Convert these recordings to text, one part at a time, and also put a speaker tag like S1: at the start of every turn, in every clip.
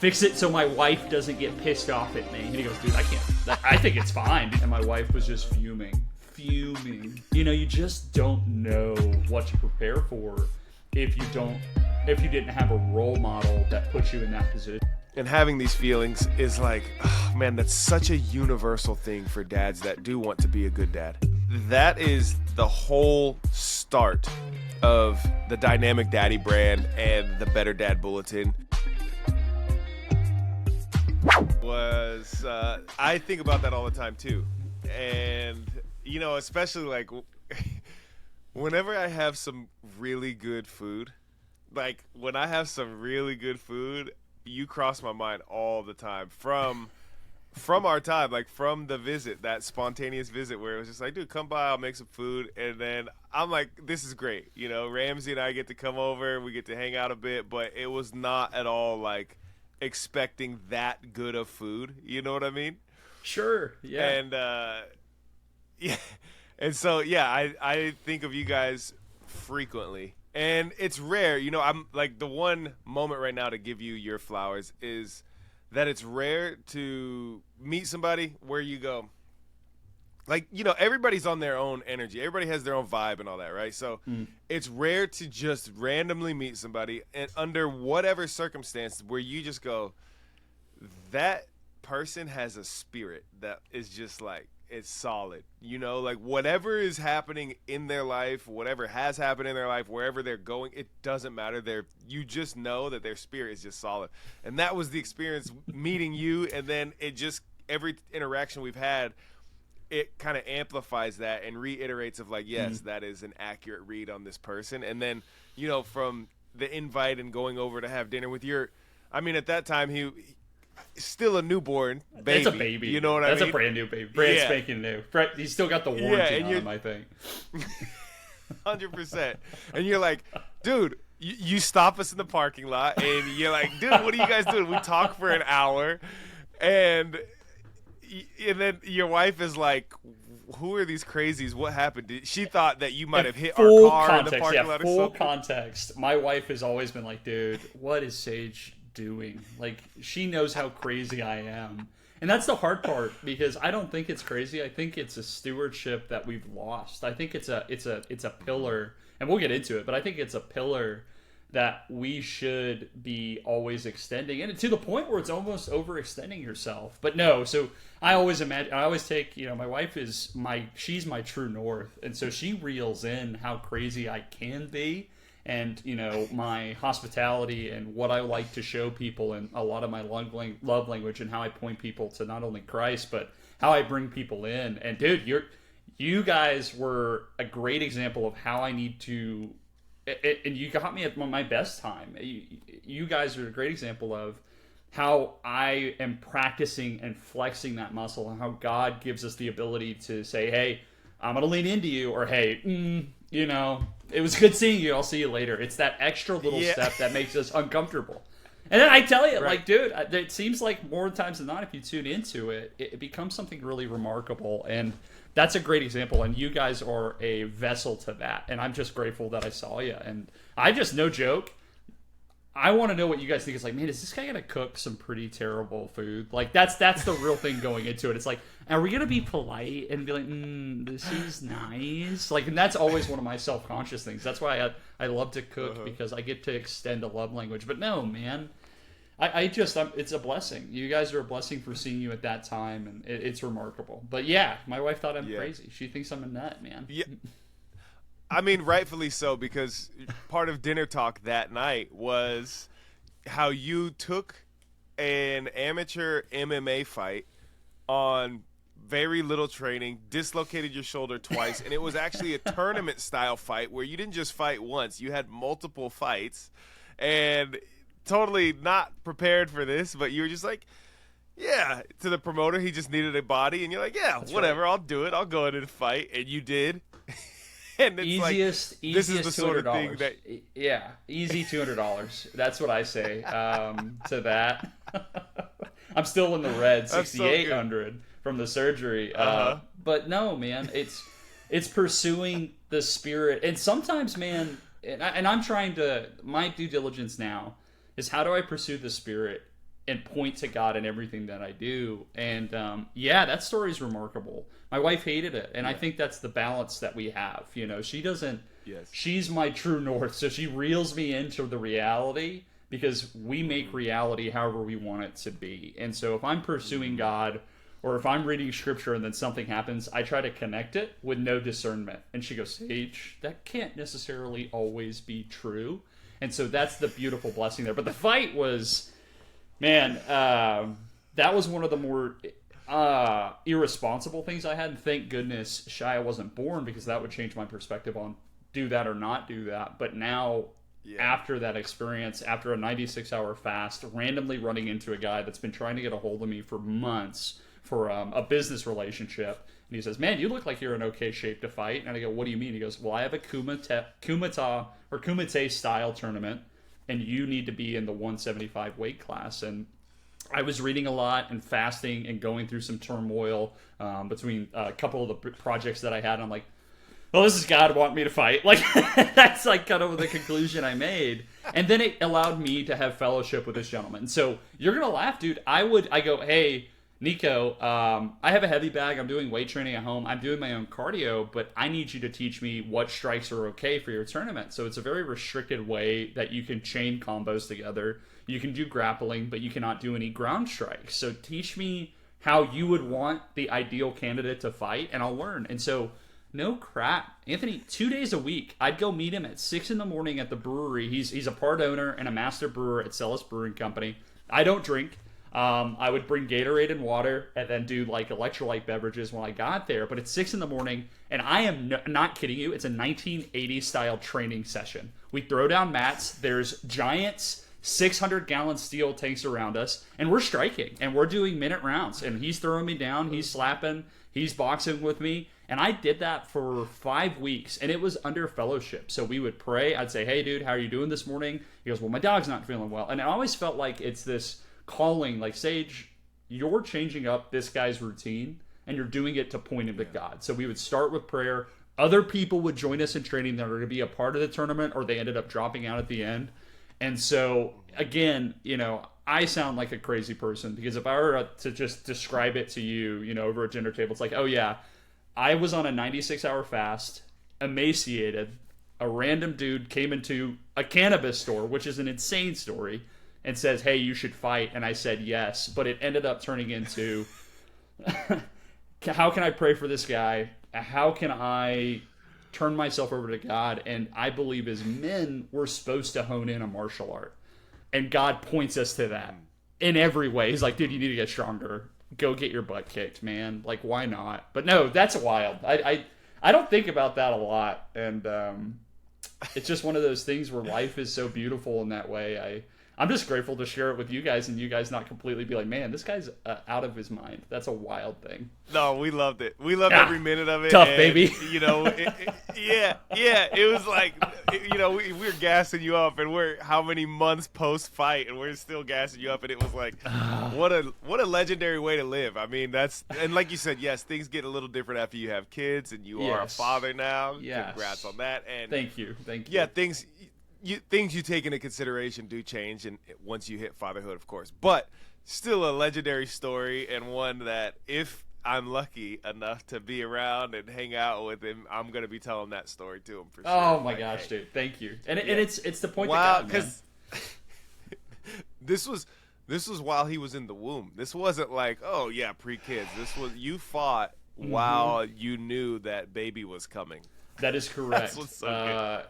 S1: Fix it so my wife doesn't get pissed off at me. And he goes, dude, I can't. I think it's fine. And my wife was just fuming. You know, you just don't know what to prepare for if you didn't have a role model that puts you in that position.
S2: And having these feelings is like, oh, man, that's such a universal thing for dads that do want to be a good dad. That is the whole start of the Dynamic Daddy brand and the Better Dad Bulletin. I think about that all the time too. And, you know, especially like whenever I have some really good food, like when I have some really good food, you cross my mind all the time from our time, like from the visit, that spontaneous visit where it was just like, dude, come by, I'll make some food. And then I'm like, this is great. You know, Ramsey and I get to come over, we get to hang out a bit, but it was not at all like expecting that good of food. You know what I mean?
S1: Sure. Yeah.
S2: And, yeah. And so, yeah, I think of you guys frequently. And it's rare, you know, I'm like the one moment right now to give you your flowers is that it's rare to meet somebody where you go, like, you know, everybody's on their own energy. Everybody has their own vibe and all that, right? So it's rare to just randomly meet somebody and under whatever circumstance where you just go, that person has a spirit that is just like, it's solid, you know, like whatever is happening in their life, whatever has happened in their life, wherever they're going, it doesn't matter. You just know that their spirit is just solid. And that was the experience meeting you. And then it just, every interaction we've had, it kind of amplifies that and reiterates of like, yes, that is an accurate read on this person. And then, you know, from the invite and going over to have dinner with I mean, at that time, he still a newborn baby.
S1: It's a baby.
S2: You know what I mean?
S1: That's a brand new baby. Brand spanking new. He's still got the warranty on him, I think.
S2: 100%. And you're like, dude, you stop us in the parking lot and you're like, dude, what are you guys doing? We talk for an hour and then your wife is like, who are these crazies? What happened? She thought that you might have hit our car in the parking lot or something.
S1: Full context. My wife has always been like, dude, what is Sage doing? Like, she knows how crazy I am. And that's the hard part because I don't think it's crazy. I think it's a stewardship that we've lost. I think it's a pillar, and we'll get into it, but I think it's a pillar that we should be always extending, and to the point where it's almost overextending yourself. But no, so I always take, you know, my wife she's my true north, and so she reels in how crazy I can be, and, you know, my hospitality and what I like to show people, and a lot of my love language, and how I point people to not only Christ, but how I bring people in. And dude, you guys were a great example of how I need to. And you got me at my best time. You guys are a great example of how I am practicing and flexing that muscle, and how God gives us the ability to say, hey, I'm going to lean into you, or hey, you know, it was good seeing you. I'll see you later. It's that extra little step that makes us uncomfortable. And then I tell you, like, dude, it seems like more times than not, if you tune into it, it becomes something really remarkable. And that's a great example, and you guys are a vessel to that, and I'm just grateful that I saw you. And I just, no joke, I want to know what you guys think. It's like, man, is this guy gonna cook some pretty terrible food? Like, that's the real thing going into it. It's like, are we gonna be polite and be like, this is nice? Like, and that's always one of my self-conscious things. That's why I love to cook, because I get to extend a love language. But no, man, it's a blessing. You guys are a blessing for seeing you at that time, and it's remarkable. But yeah, my wife thought I'm crazy. She thinks I'm a nut, man.
S2: Yeah. I mean, rightfully so, because part of dinner talk that night was how you took an amateur MMA fight on very little training, dislocated your shoulder twice, and it was actually a tournament-style fight where you didn't just fight once. You had multiple fights, and totally not prepared for this, but you were just like, yeah, to the promoter, he just needed a body, and you're like, yeah, that's whatever, right. I'll do it. I'll go in and fight, and you did. And it's
S1: easiest
S2: this is the sort of thing that,
S1: easy $200. That's what I say to that. I'm still in the red, 6,800 from the surgery. But no, man, it's pursuing the spirit, and sometimes, man, and I'm trying to. My due diligence now is, how do I pursue the spirit and point to God in everything that I do. And yeah, that story is remarkable. My wife hated it, and I think that's the balance that we have. You know, she doesn't.
S2: Yes.
S1: She's my true north, so she reels me into the reality because we make reality however we want it to be. And so if I'm pursuing God, or if I'm reading scripture and then something happens, I try to connect it with no discernment. And she goes, Sage, that can't necessarily always be true. And so that's the beautiful blessing there. But the fight was, man, that was one of the more irresponsible things I had. And thank goodness Shia wasn't born, because that would change my perspective on do that or not do that. But now, after that experience, after a 96-hour fast, randomly running into a guy that's been trying to get a hold of me for months for a business relationship, and he says, man, you look like you're in okay shape to fight. And I go, what do you mean? He goes, well, I have a Kumite style tournament, and you need to be in the 175 weight class. And I was reading a lot and fasting and going through some turmoil between a couple of the projects that I had. I'm like, well, this is God wanting me to fight. Like, that's like kind of the conclusion I made. And then it allowed me to have fellowship with this gentleman. So you're going to laugh, dude. I go, hey, Nico, I have a heavy bag. I'm doing weight training at home. I'm doing my own cardio, but I need you to teach me what strikes are okay for your tournament. So it's a very restricted way that you can chain combos together. You can do grappling, but you cannot do any ground strikes. So teach me how you would want the ideal candidate to fight, and I'll learn. And so, no crap, Anthony, 2 days a week, I'd go meet him at 6 a.m. at the brewery. He's a part owner and a master brewer at Celis Brewing Company. I don't drink. I would bring Gatorade and water, and then do like electrolyte beverages when I got there. But it's 6 a.m, and I am not kidding you. It's a 1980s style training session. We throw down mats. There's giants 600-gallon steel tanks around us, and we're striking, and we're doing minute rounds, and he's throwing me down, he's slapping, he's boxing with me. And I did that for 5 weeks, and it was under fellowship. So we would pray. I'd say, hey, dude, how are you doing this morning? He goes, well, my dog's not feeling well. And I always felt like it's this calling, like, Sage, you're changing up this guy's routine, and you're doing it to point him to God. So we would start with prayer. Other people would join us in training that are going to be a part of the tournament, or they ended up dropping out at the end. And so, again, you know, I sound like a crazy person, because if I were to just describe it to you, you know, over a dinner table, it's like, oh, yeah, I was on a 96-hour fast, emaciated. A random dude came into a cannabis store, which is an insane story, and says, hey, you should fight. And I said yes. But it ended up turning into, how can I pray for this guy? How can I turn myself over to God? And I believe as men, we're supposed to hone in a martial art. And God points us to that in every way. He's like, dude, you need to get stronger. Go get your butt kicked, man. Like, why not? But no, that's wild. I don't think about that a lot. And it's just one of those things where life is so beautiful in that way. I'm just grateful to share it with you guys, and you guys not completely be like, man, this guy's out of his mind. That's a wild thing.
S2: No, we loved it. We loved every minute of it.
S1: Tough,
S2: and,
S1: baby.
S2: You know, it was like, you know, we're gassing you up, and we're how many months post-fight, and we're still gassing you up, and it was like, what a legendary way to live. I mean, and like you said, yes, things get a little different after you have kids, and you are a father now. Yes. Congrats on that. And
S1: Thank you.
S2: Yeah, things you take into consideration do change, and once you hit fatherhood, of course. But still a legendary story, and one that if I'm lucky enough to be around and hang out with him, I'm gonna be telling that story to him for sure.
S1: Oh my gosh, dude! Thank you. And it's the point. Wow, because
S2: this was while he was in the womb. This wasn't like, oh yeah, pre-kids. This was you fought while you knew that baby was coming.
S1: That is correct.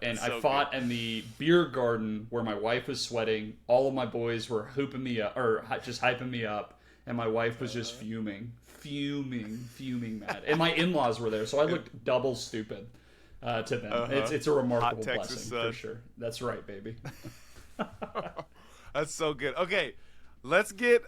S1: And I fought in the beer garden where my wife was sweating. All of my boys were hooping me up, or just hyping me up, and my wife was just fuming mad. And my in-laws were there, so I looked double stupid to them. It's a remarkable blessing for sure. That's right, baby.
S2: That's so good. Okay, let's get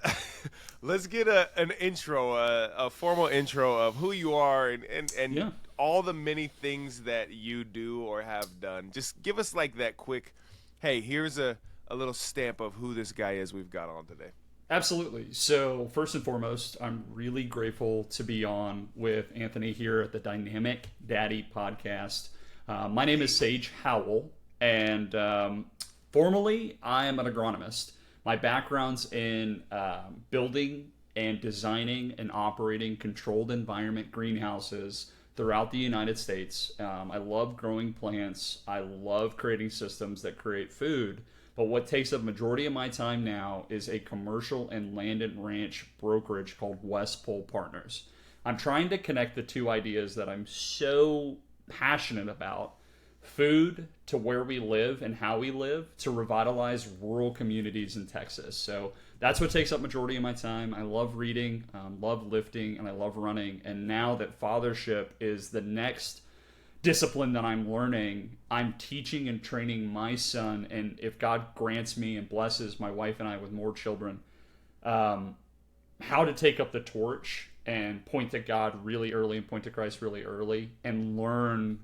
S2: an intro, a formal intro of who you are and all the many things that you do or have done. Just give us like that quick, hey, here's a little stamp of who this guy is we've got on today.
S1: Absolutely. So first and foremost, I'm really grateful to be on with Anthony here at the Dynamic Daddy podcast. My name is Sage Howell, and formally I am an agronomist. My background's in building and designing and operating controlled environment greenhouses throughout the United States. I love growing plants. I love creating systems that create food. But what takes up majority of my time now is a commercial and land and ranch brokerage called West Pole Partners. I'm trying to connect the two ideas that I'm so passionate about, food to where we live and how we live, to revitalize rural communities in Texas. So that's what takes up majority of my time. I love reading, love lifting, and I love running. And now that fathership is the next discipline that I'm learning, I'm teaching and training my son, and if God grants me and blesses my wife and I with more children, how to take up the torch and point to God really early and point to Christ really early and learn,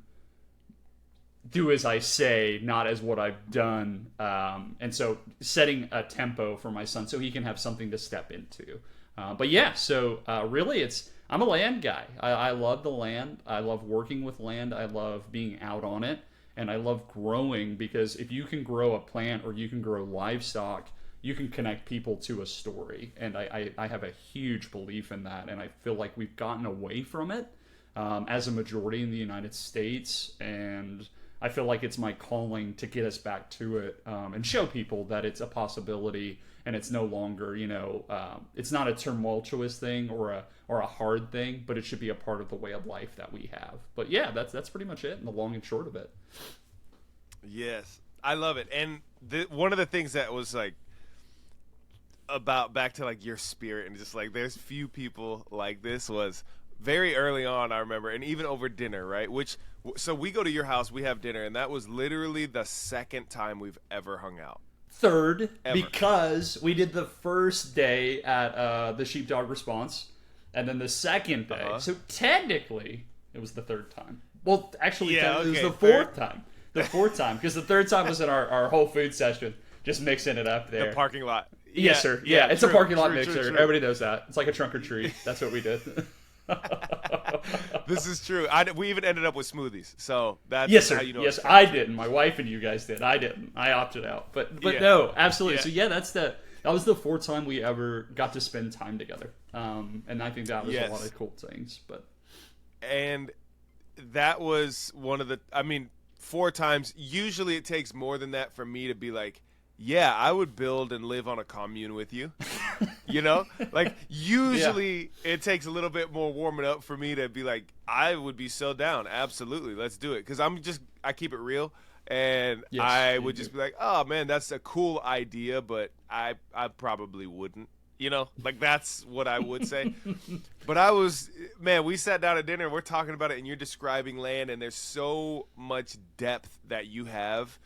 S1: do as I say, not as what I've done. And so setting a tempo for my son so he can have something to step into. But yeah, so really I'm a land guy. I love the land. I love working with land. I love being out on it. And I love growing, because if you can grow a plant or you can grow livestock, you can connect people to a story. And I have a huge belief in that. And I feel like we've gotten away from it as a majority in the United States. And I feel like it's my calling to get us back to it and show people that it's a possibility. And it's no longer, it's not a tumultuous thing or a hard thing, but it should be a part of the way of life that we have. But yeah, that's pretty much it, in the long and short of it.
S2: Yes, I love it. And one of the things that was like about back to like your spirit and just like there's few people like this was very early on, I remember, and even over dinner, right? So we go to your house, we have dinner, and that was literally the second time we've ever hung out.
S1: Third,
S2: Ever.
S1: Because we did the first day at the Sheepdog Response, and then the second day. So technically, it was the third time. Well, actually, it was the fourth time. The fourth time, because the third time was in our Whole Food session, just mixing it up there.
S2: The parking lot.
S1: Yes, sir. Yeah, it's a parking lot mixer. Everybody knows that. It's like a trunk or treat. That's what we did.
S2: This is true. We even ended up with smoothies, so that's
S1: yes, sir.
S2: How you know.
S1: Yes, I didn't. My wife and you guys did. I didn't. I opted out. But no, absolutely. Yeah. So yeah, that was the fourth time we ever got to spend time together, and I think that was a lot of cool things.
S2: And that was one of the. I mean, 4 times. Usually, it takes more than that for me to be like, yeah, I would build and live on a commune with you. Like usually it takes a little bit more warming up for me to be like, I would be so down. Absolutely. Let's do it. Cause I keep it real. And I would just be like, oh man, that's a cool idea, but I probably wouldn't, like that's what I would say. But we sat down at dinner and we're talking about it and you're describing land and there's so much depth that you have.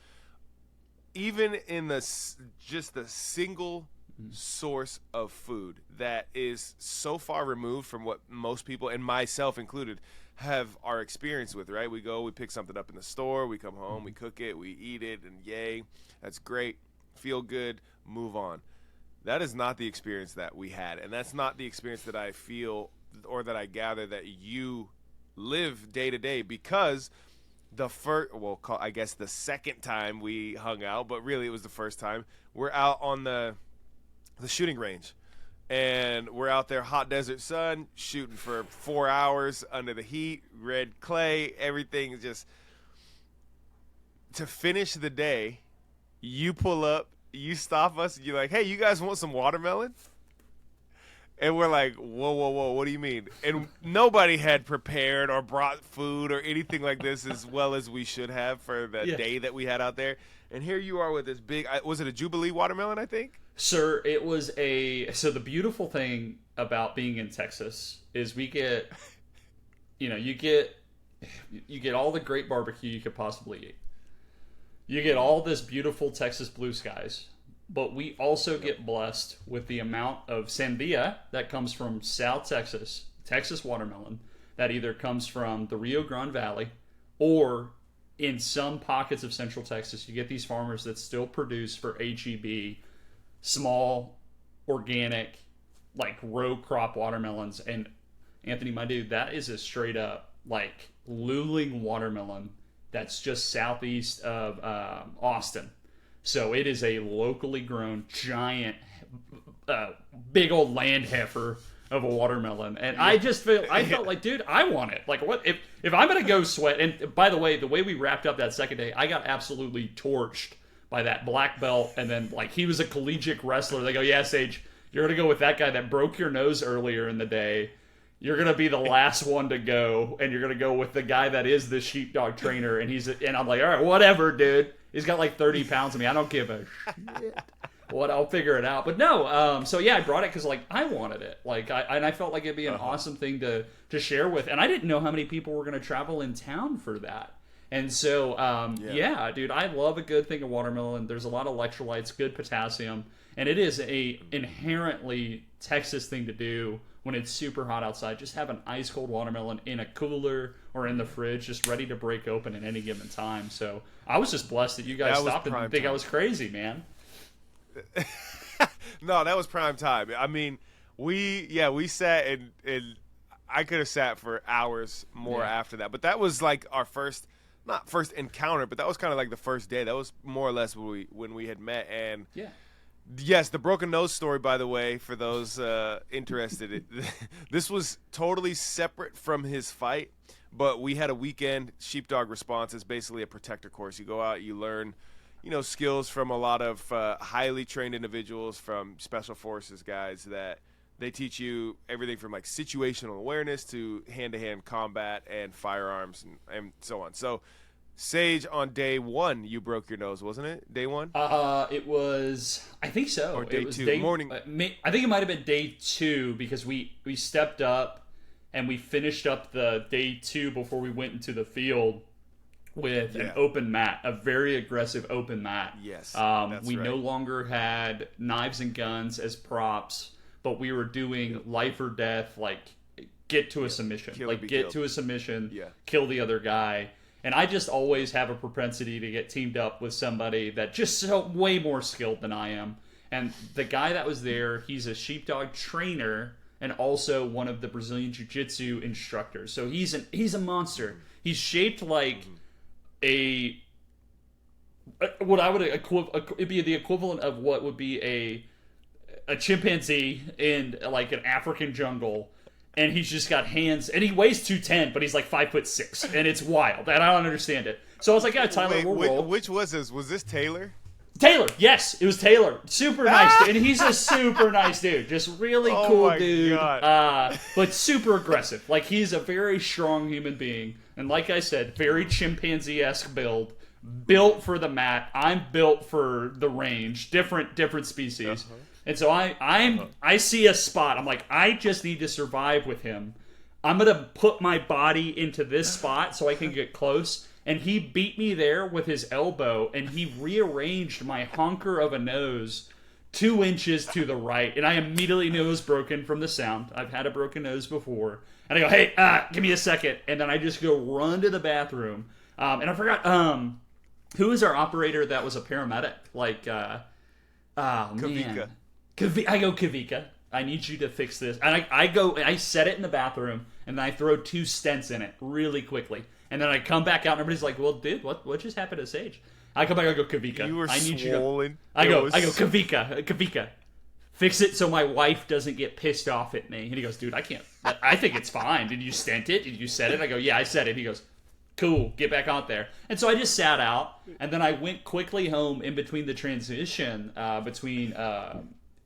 S2: Even in just the single source of food that is so far removed from what most people, and myself included, are experienced with, right? We pick something up in the store, we come home, we cook it, we eat it, and yay, that's great, feel good, move on. That is not the experience that we had, and that's not the experience that I feel or that I gather that you live day to day, because the second time we hung out, but really it was the first time, we're out on the shooting range, and we're out there, hot desert sun, shooting for 4 hours under the heat, red clay, everything. Just to finish the day, you pull up, you stop us, and you're like, hey, you guys want some watermelon? And we're like, whoa, what do you mean? And nobody had prepared or brought food or anything like this as well as we should have for the day that we had out there. And here you are with this big, was it a Jubilee watermelon, I think?
S1: Sir, it was so the beautiful thing about being in Texas is we get, you get all the great barbecue you could possibly eat. You get all this beautiful Texas blue skies. But we also get blessed with the amount of sandia that comes from South Texas watermelon, that either comes from the Rio Grande Valley, or in some pockets of Central Texas, you get these farmers that still produce for HEB small, organic, like row crop watermelons. And Anthony, my dude, that is a straight up like Luling watermelon that's just southeast of Austin. So it is a locally grown giant, big old land heifer of a watermelon. And I felt like, dude, I want it. Like, what if I'm gonna go sweat? And by the way we wrapped up that second day, I got absolutely torched by that black belt. And then like he was a collegiate wrestler. They go, yeah, Sage, you're gonna go with that guy that broke your nose earlier in the day. You're gonna be the last one to go, and you're gonna go with the guy that is the sheepdog trainer. And I'm like, all right, whatever, dude. He's got like 30 pounds of me. I don't give a shit. I'll figure it out. But no, so yeah, I brought it because like I wanted it. Like I felt like it'd be an awesome thing to share with. And I didn't know how many people were gonna travel in town for that. And so yeah, dude, I love a good thing of watermelon. There's a lot of electrolytes, good potassium, and it is a inherently Texas thing to do when it's super hot outside. Just have an ice cold watermelon in a cooler or in the fridge, just ready to break open at any given time. So I was just blessed that you guys stopped and didn't think I was crazy, man.
S2: No, that was prime time. I mean, we sat and I could have sat for hours more after that. But that was like our not first encounter, but that was kind of like the first day. That was more or less when we had met. And
S1: yeah.
S2: Yes, the broken nose story, by the way, for those interested, this was totally separate from his fight, but we had a weekend sheepdog response. It's basically a protector course. You go out, you learn, skills from a lot of highly trained individuals from special forces guys that they teach you everything from like situational awareness to hand-to-hand combat and firearms and so on. So Sage, on day one, you broke your nose, wasn't it? Day one?
S1: It was, I think so.
S2: Or day
S1: it was
S2: two, morning.
S1: I think it might have been day 2 because we stepped up and we finished up the day 2 before we went into the field with an open mat, a very aggressive open mat.
S2: Yes,
S1: we no longer had knives and guns as props, but we were doing life or death, like get to a submission, to a submission, kill the other guy. And I just always have a propensity to get teamed up with somebody that just so way more skilled than I am. And the guy that was there, he's a sheepdog trainer and also one of the Brazilian Jiu-Jitsu instructors. So he's a monster. He's shaped like what I would it'd be the equivalent of what would be a chimpanzee in like an African jungle. And he's just got hands, and he weighs 210, but he's like 5'6", and it's wild, and I don't understand it. So I was like, yeah, Tyler, we'll roll.
S2: Which was this? Was this Taylor?
S1: Taylor, yes, it was Taylor. Super nice, dude. And he's a super nice dude, just really cool dude. But super aggressive. Like he's a very strong human being, and like I said, very chimpanzee-esque built for the mat. I'm built for the range. Different species. And so I see a spot. I'm like, I just need to survive with him. I'm going to put my body into this spot so I can get close. And he beat me there with his elbow, and he rearranged my honker of a nose 2 inches to the right. And I immediately knew it was broken from the sound. I've had a broken nose before. And I go, hey, give me a second. And then I just go run to the bathroom. And I forgot, who was our operator that was a paramedic? Like,
S2: Kavika.
S1: Man. I go, Kavika, I need you to fix this. And I set it in the bathroom, and then I throw 2 stents in it really quickly. And then I come back out, and everybody's like, well, dude, what just happened to Sage? I come back, I go, Kavika,
S2: you were
S1: I need
S2: swollen.
S1: I go, Kavika, fix it so my wife doesn't get pissed off at me. And he goes, dude, I can't. I think it's fine. Did you stent it? Did you set it? I go, yeah, I set it. He goes, cool, get back out there. And so I just sat out, and then I went quickly home in between the transition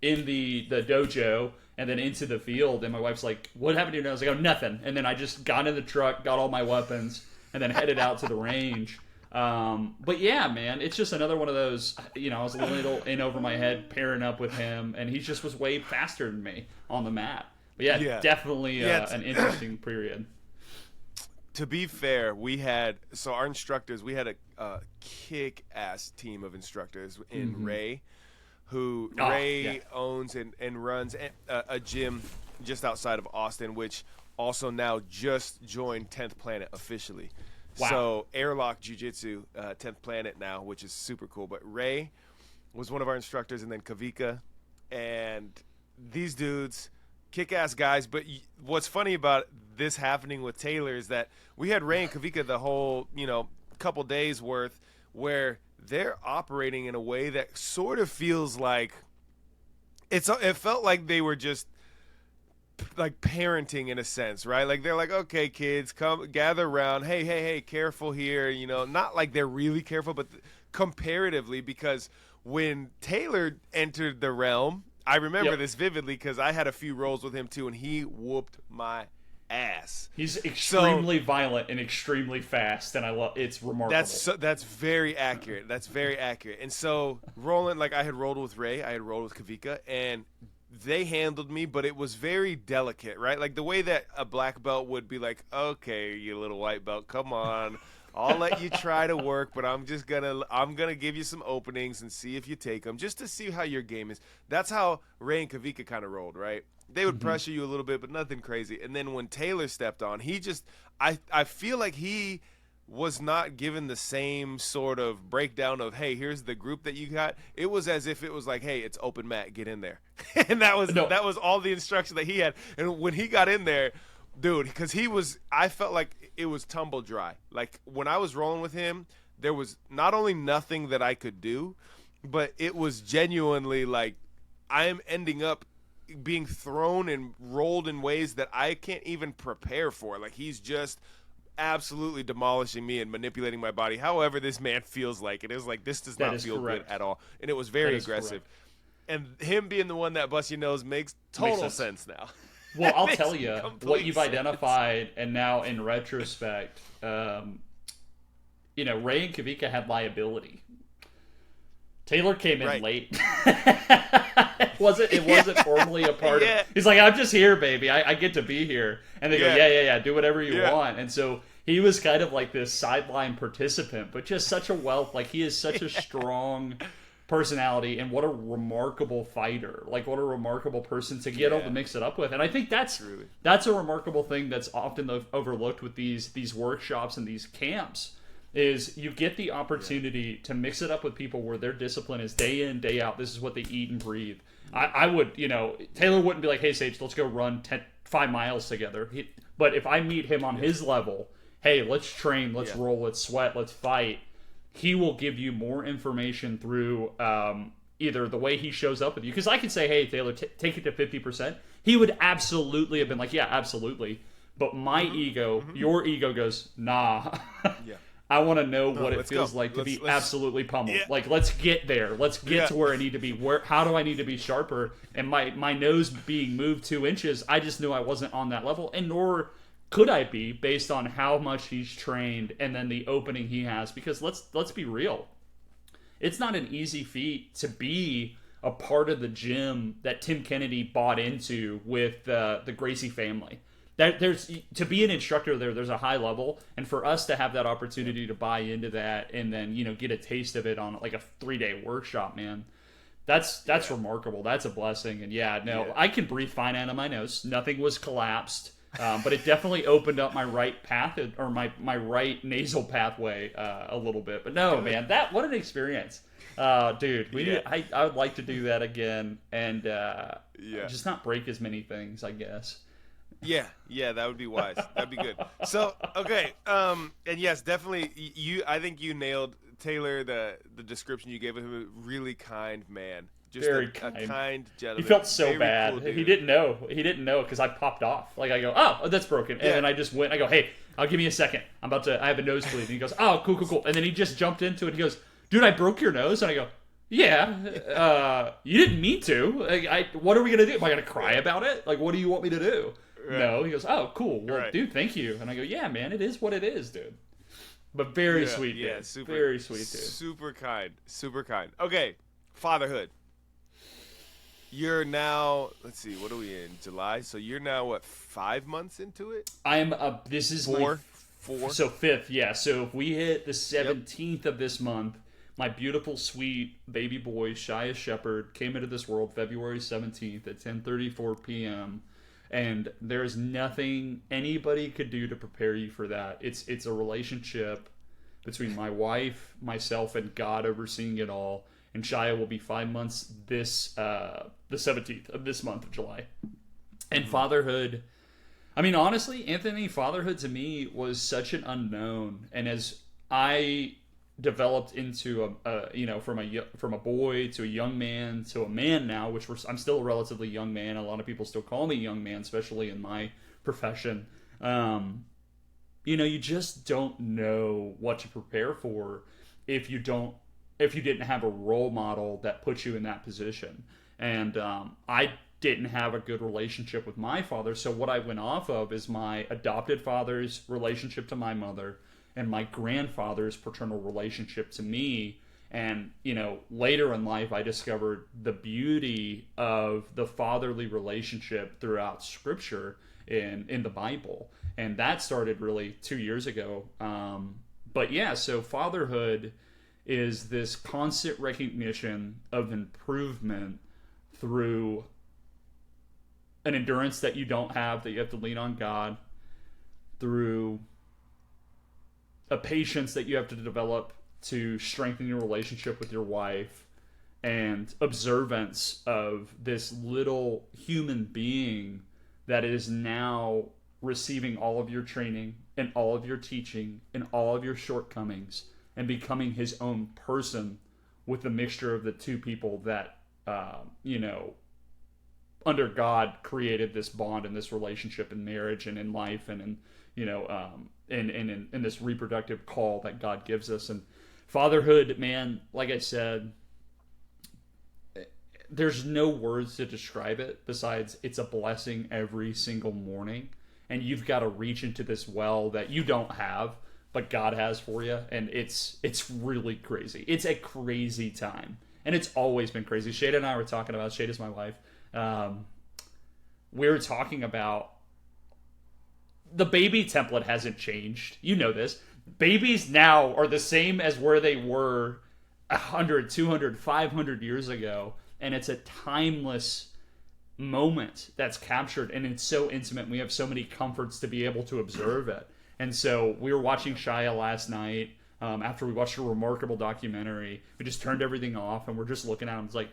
S1: in the dojo and then into the field. And my wife's like, what happened to your nose? I go, nothing. And then I just got in the truck, got all my weapons, and then headed out to the range. But yeah, man, it's just another one of those, I was a little in over my head pairing up with him, and he just was way faster than me on the mat. But yeah. Definitely an interesting period.
S2: To be fair, our instructors, we had a kick-ass team of instructors in Ray, who owns and runs a gym just outside of Austin, which also now just joined 10th Planet officially.
S1: Wow.
S2: So Airlock Jiu-Jitsu, 10th Planet now, which is super cool. But Ray was one of our instructors, and then Kavika. And these dudes, kick-ass guys. But what's funny about this happening with Taylor is that we had Ray and Kavika the whole, couple days worth, where they're operating in a way that sort of feels like it felt like they were just like parenting in a sense, right? Like they're like, okay, kids, come gather around. Hey, careful here. Not like they're really careful, but comparatively, because when Taylor entered the realm, I remember this vividly because I had a few rolls with him too, and he whooped my ass.
S1: He's extremely violent and extremely fast, and I love. It's remarkable.
S2: That's very accurate. That's very accurate. And so rolling, like I had rolled with Ray, I had rolled with Kavika, and they handled me, but it was very delicate, right? Like the way that a black belt would be like, okay, you little white belt, come on. I'll let you try to work, but I'm gonna give you some openings and see if you take them, just to see how your game is. That's how Ray and Kavika kind of rolled, right? They would pressure you a little bit, but nothing crazy. And then when Taylor stepped on, I feel like he was not given the same sort of breakdown of, hey, here's the group that you got. It was as if it was like, hey, it's open mat, get in there. And that was all the instruction that he had. And when he got in there, dude, because I felt like it was tumble dry. Like when I was rolling with him, there was not only nothing that I could do, but it was genuinely like I am ending up being thrown and rolled in ways that I can't even prepare for. Like he's just absolutely demolishing me and manipulating my body however this man feels like. And it was like, this does not feel good at all. And it was very aggressive. And him being the one that busts your nose makes total sense now.
S1: Well, I'll tell you what you've identified, and now in retrospect, Ray and Kavika had liability. Taylor came in late. It wasn't formally a part of it. He's like, I'm just here, baby. I get to be here. And they go, yeah, do whatever you want. And so he was kind of like this sideline participant, but just such a wealth. Like he is such a strong personality, and what a remarkable fighter. Like what a remarkable person to get able to mix it up with. And I think that's a remarkable thing that's often overlooked with these workshops and these camps. Is you get the opportunity to mix it up with people where their discipline is day in, day out. This is what they eat and breathe. I would, Taylor wouldn't be like, hey, Sage, let's go run 5 miles together. But if I meet him on his level, hey, let's train, let's roll, let's sweat, let's fight. He will give you more information through either the way he shows up with you. Because I could say, hey, Taylor, take it to 50%. He would absolutely have been like, yeah, absolutely. But my ego, your ego goes, nah. I want to know what it feels like to be absolutely pummeled. Like, let's get there. Let's get to where I need to be. How do I need to be sharper? And my nose being moved 2 inches, I just knew I wasn't on that level. And nor could I be based on how much he's trained and then the opening he has. Because let's be real. It's not an easy feat to be a part of the gym that Tim Kennedy bought into with the Gracie family. There's to be an instructor there's a high level, and for us to have that opportunity to buy into that and then get a taste of it on like a 3-day workshop, man, that's remarkable. That's a blessing. And I can breathe fine out of my nose. Nothing was collapsed, but it definitely opened up my right path or my right nasal pathway a little bit. But no, man, what an experience, dude. I would like to do that again and just not break as many things, I guess.
S2: Yeah, that would be wise. That'd be good. So, okay, and yes, definitely, I think you nailed Taylor. The description you gave of him, a really kind man, just
S1: very
S2: a kind gentleman.
S1: He felt so
S2: very
S1: bad.
S2: Cool
S1: he didn't know because I popped off. Like I go, oh, that's broken, and then I just went. I go, hey, I'll give me a second. I have a nosebleed. And he goes, oh, cool. And then he just jumped into it. He goes, dude, I broke your nose, and I go, yeah, you didn't mean to. What are we gonna do? Am I gonna cry about it? Like, what do you want me to do? Right. No, he goes, oh, cool. Well, dude, thank you. And I go, yeah, man, it is what it is, dude. But very sweet, dude. Yeah, very sweet, dude.
S2: Super kind. Okay, fatherhood. You're now, let's see, what are we in? July? So you're now, 5 months into it?
S1: This is
S2: four.
S1: So 5th, yeah. So if we hit the 17th of this month, my beautiful, sweet baby boy, Shia Shepherd, came into this world February 17th at 10:34 p.m., and there's nothing anybody could do to prepare you for that. It's a relationship between my wife, myself, and God overseeing it all. And Shia will be 5 months the 17th of this month of July. And fatherhood, I mean, honestly, Anthony, fatherhood to me was such an unknown. And as I developed into from a boy to a young man to a man now, which I'm still a relatively young man. A lot of people still call me young man, especially in my profession. Um, you just don't know what to prepare for if you don't if you didn't have a role model that puts you in that position. And I didn't have a good relationship with my father, so what I went off of is my adopted father's relationship to my mother and my grandfather's paternal relationship to me. And later in life I discovered the beauty of the fatherly relationship throughout scripture in the Bible, and that started really 2 years ago. But yeah, so fatherhood is this constant recognition of improvement through an endurance that you don't have, that you have to lean on God, through a patience that you have to develop to strengthen your relationship with your wife, and observance of this little human being that is now receiving all of your training and all of your teaching and all of your shortcomings, and becoming his own person with the mixture of the two people that, under God created this bond and this relationship in marriage and in life and in, in this reproductive call that God gives us. And fatherhood, man, like I said, there's no words to describe it besides it's a blessing every single morning. And you've got to reach into this well that you don't have, but God has for you. And it's really crazy. It's a crazy time. And it's always been crazy. Shade and I were talking about, Shade is my wife. We were talking about the baby template hasn't changed. You know this. Babies now are the same as where they were 100, 200, 500 years ago. And it's a timeless moment that's captured, and it's so intimate. We have so many comforts to be able to observe it. And so we were watching Shia last night, after we watched a remarkable documentary. We just turned everything off and we're just looking at him. It's like,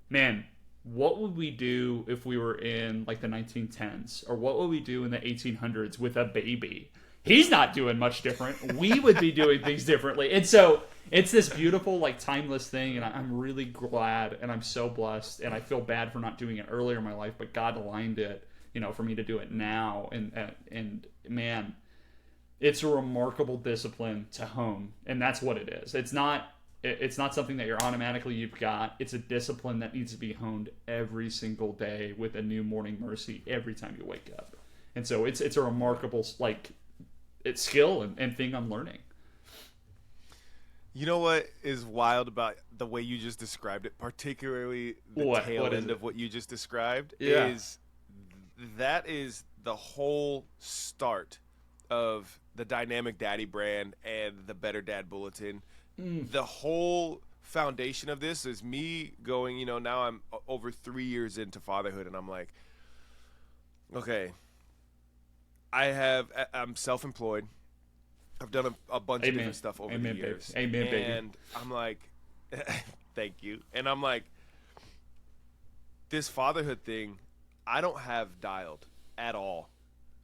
S1: man, what would we do if we were in like the 1910s, or what would we do in the 1800s with a baby? He's not doing much different. We would be doing things differently. And so it's this beautiful, like, timeless thing, and I'm really glad, and I'm so blessed, and I feel bad for not doing it earlier in my life, but God aligned it, for me to do it now. And man, it's a remarkable discipline to hone, and that's what it is. It's not something that you've got. It's a discipline that needs to be honed every single day with a new morning mercy every time you wake up. And so it's a remarkable, like, it's skill and thing I'm learning.
S2: You know what is wild about the way you just described it, particularly the tail end of what you just described, is that is the whole start of the Dynamic Daddy brand and the Better Dad Bulletin. The whole foundation of this is me going, now I'm over 3 years into fatherhood, and I'm like, okay, I'm self-employed. I've done a bunch of different stuff over the years.
S1: Amen, baby.
S2: And I'm like, thank you. And I'm like, this fatherhood thing, I don't have dialed at all.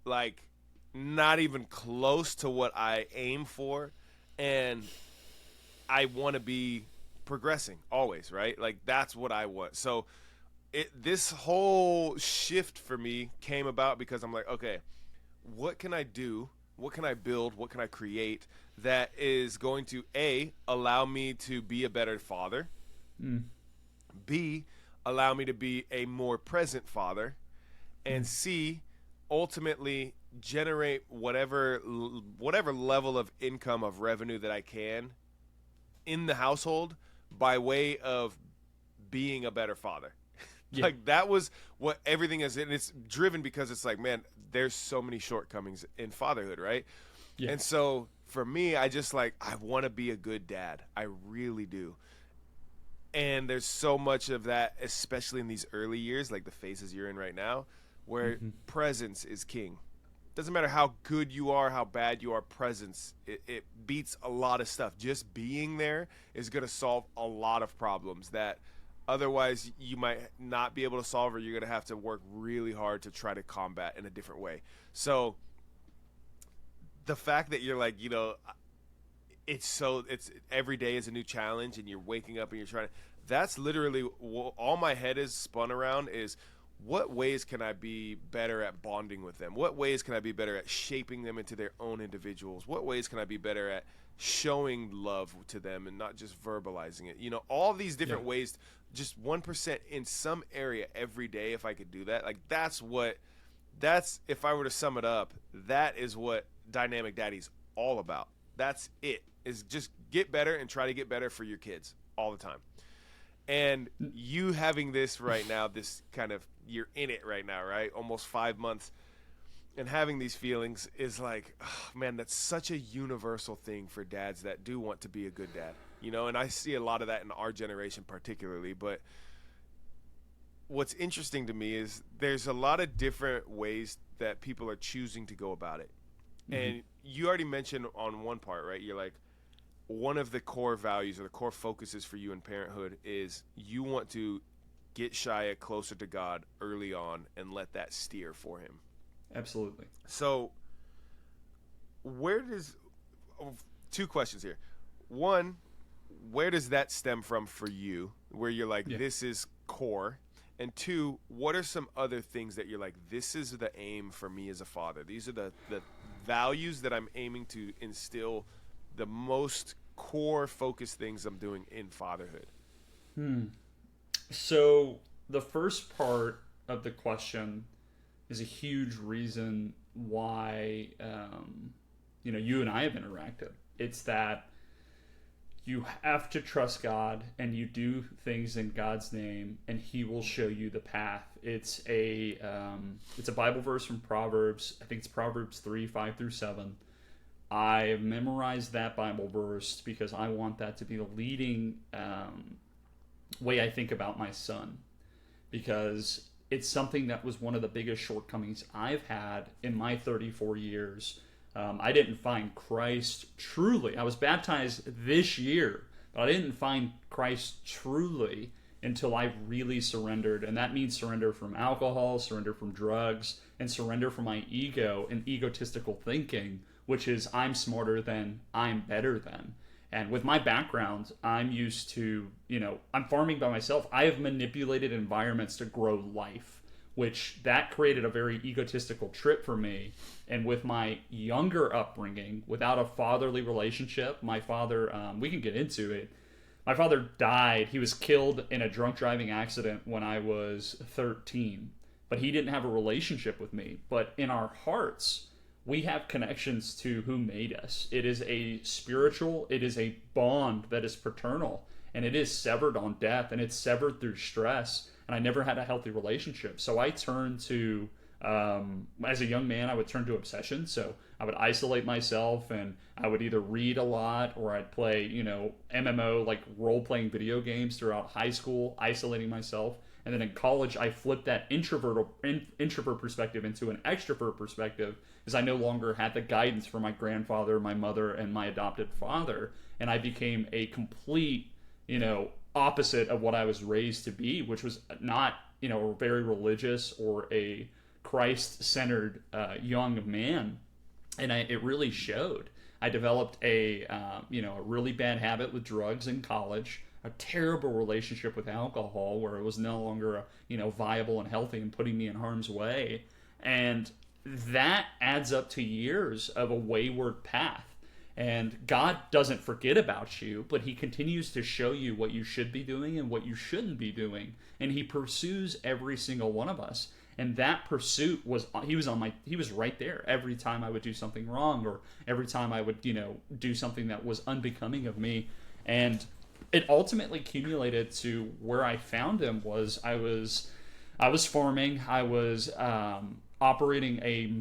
S2: Like, not even close to what I aim for. And I want to be progressing always, right? Like, that's what I want. So this whole shift for me came about because I'm like, okay, what can I do? What can I build? What can I create that is going to, A, allow me to be a better father, B, allow me to be a more present father, and C, ultimately generate whatever level of income, of revenue that I can in the household by way of being a better father. Yeah. Like, that was what everything is, and it's driven because it's like, man, there's so many shortcomings in fatherhood, right? Yeah. And so for me, I just I want to be a good dad. I really do. And there's so much of that, especially in these early years, like the phases you're in right now, where presence is king. Doesn't matter how good you are, how bad you are, presence, it beats a lot of stuff. Just being there is going to solve a lot of problems that otherwise you might not be able to solve, or you're going to have to work really hard to try to combat in a different way. So the fact that you're like, it's every day is a new challenge, and you're waking up and you're trying to. That's literally all my head is spun around is what ways can I be better at bonding with them? What ways can I be better at shaping them into their own individuals? What ways can I be better at showing love to them and not just verbalizing it? All these different ways, just 1% in some area every day. If I could do that, like that's if I were to sum it up, that is what Dynamic Daddy's all about. That's it. Is just get better and try to get better for your kids all the time. And you having this right now, this kind of, you're in it right now, right? Almost 5 months, and having these feelings is like, oh, man, that's such a universal thing for dads that do want to be a good dad, and I see a lot of that in our generation particularly. But what's interesting to me is there's a lot of different ways that people are choosing to go about it. Mm-hmm. And you already mentioned on one part, right? You're like, one of the core values or the core focuses for you in parenthood is you want to get Shia closer to God early on and let that steer for him.
S1: Absolutely.
S2: So two questions here. One, where does that stem from for you, where you're like, this is core? And two, what are some other things that you're like, this is the aim for me as a father? These are the values that I'm aiming to instill, the most core focus things I'm doing in fatherhood.
S1: So the first part of the question is a huge reason why you and I have interacted. It's that you have to trust God, and you do things in God's name, and He will show you the path. It's a Bible verse from Proverbs. I think it's Proverbs 3:5-7. I memorized that Bible verse because I want that to be the leading way I think about my son, because it's something that was one of the biggest shortcomings I've had in my 34 years. I didn't find Christ truly. I was baptized this year, but I didn't find Christ truly until I really surrendered. And that means surrender from alcohol, surrender from drugs, and surrender from my ego and egotistical thinking, which is I'm smarter than, I'm better than. And with my background, I'm used to, I'm farming by myself. I have manipulated environments to grow life, which that created a very egotistical trip for me. And with my younger upbringing, without a fatherly relationship, my father, we can get into it. My father died. He was killed in a drunk driving accident when I was 13. But he didn't have a relationship with me. But in our hearts, we have connections to who made us. It is a spiritual, it is a bond that is paternal, and it is severed on death, and it's severed through stress. And I never had a healthy relationship. So I turned to, as a young man, I would turn to obsession. So I would isolate myself, and I would either read a lot, or I'd play, MMO, like role-playing video games throughout high school, isolating myself. And then in college, I flipped that introvert perspective into an extrovert perspective, because I no longer had the guidance from my grandfather, my mother, and my adopted father. And I became a complete, opposite of what I was raised to be, which was not, a very religious or a Christ-centered young man. And it really showed. I developed a really bad habit with drugs in college, a terrible relationship with alcohol where it was no longer viable and healthy and putting me in harm's way. And that adds up to years of a wayward path. And God doesn't forget about you, but He continues to show you what you should be doing and what you shouldn't be doing. And He pursues every single one of us. And that pursuit he was right there every time I would do something wrong, or every time I would, do something that was unbecoming of me. And it ultimately accumulated to where I found Him was I was farming. I was operating a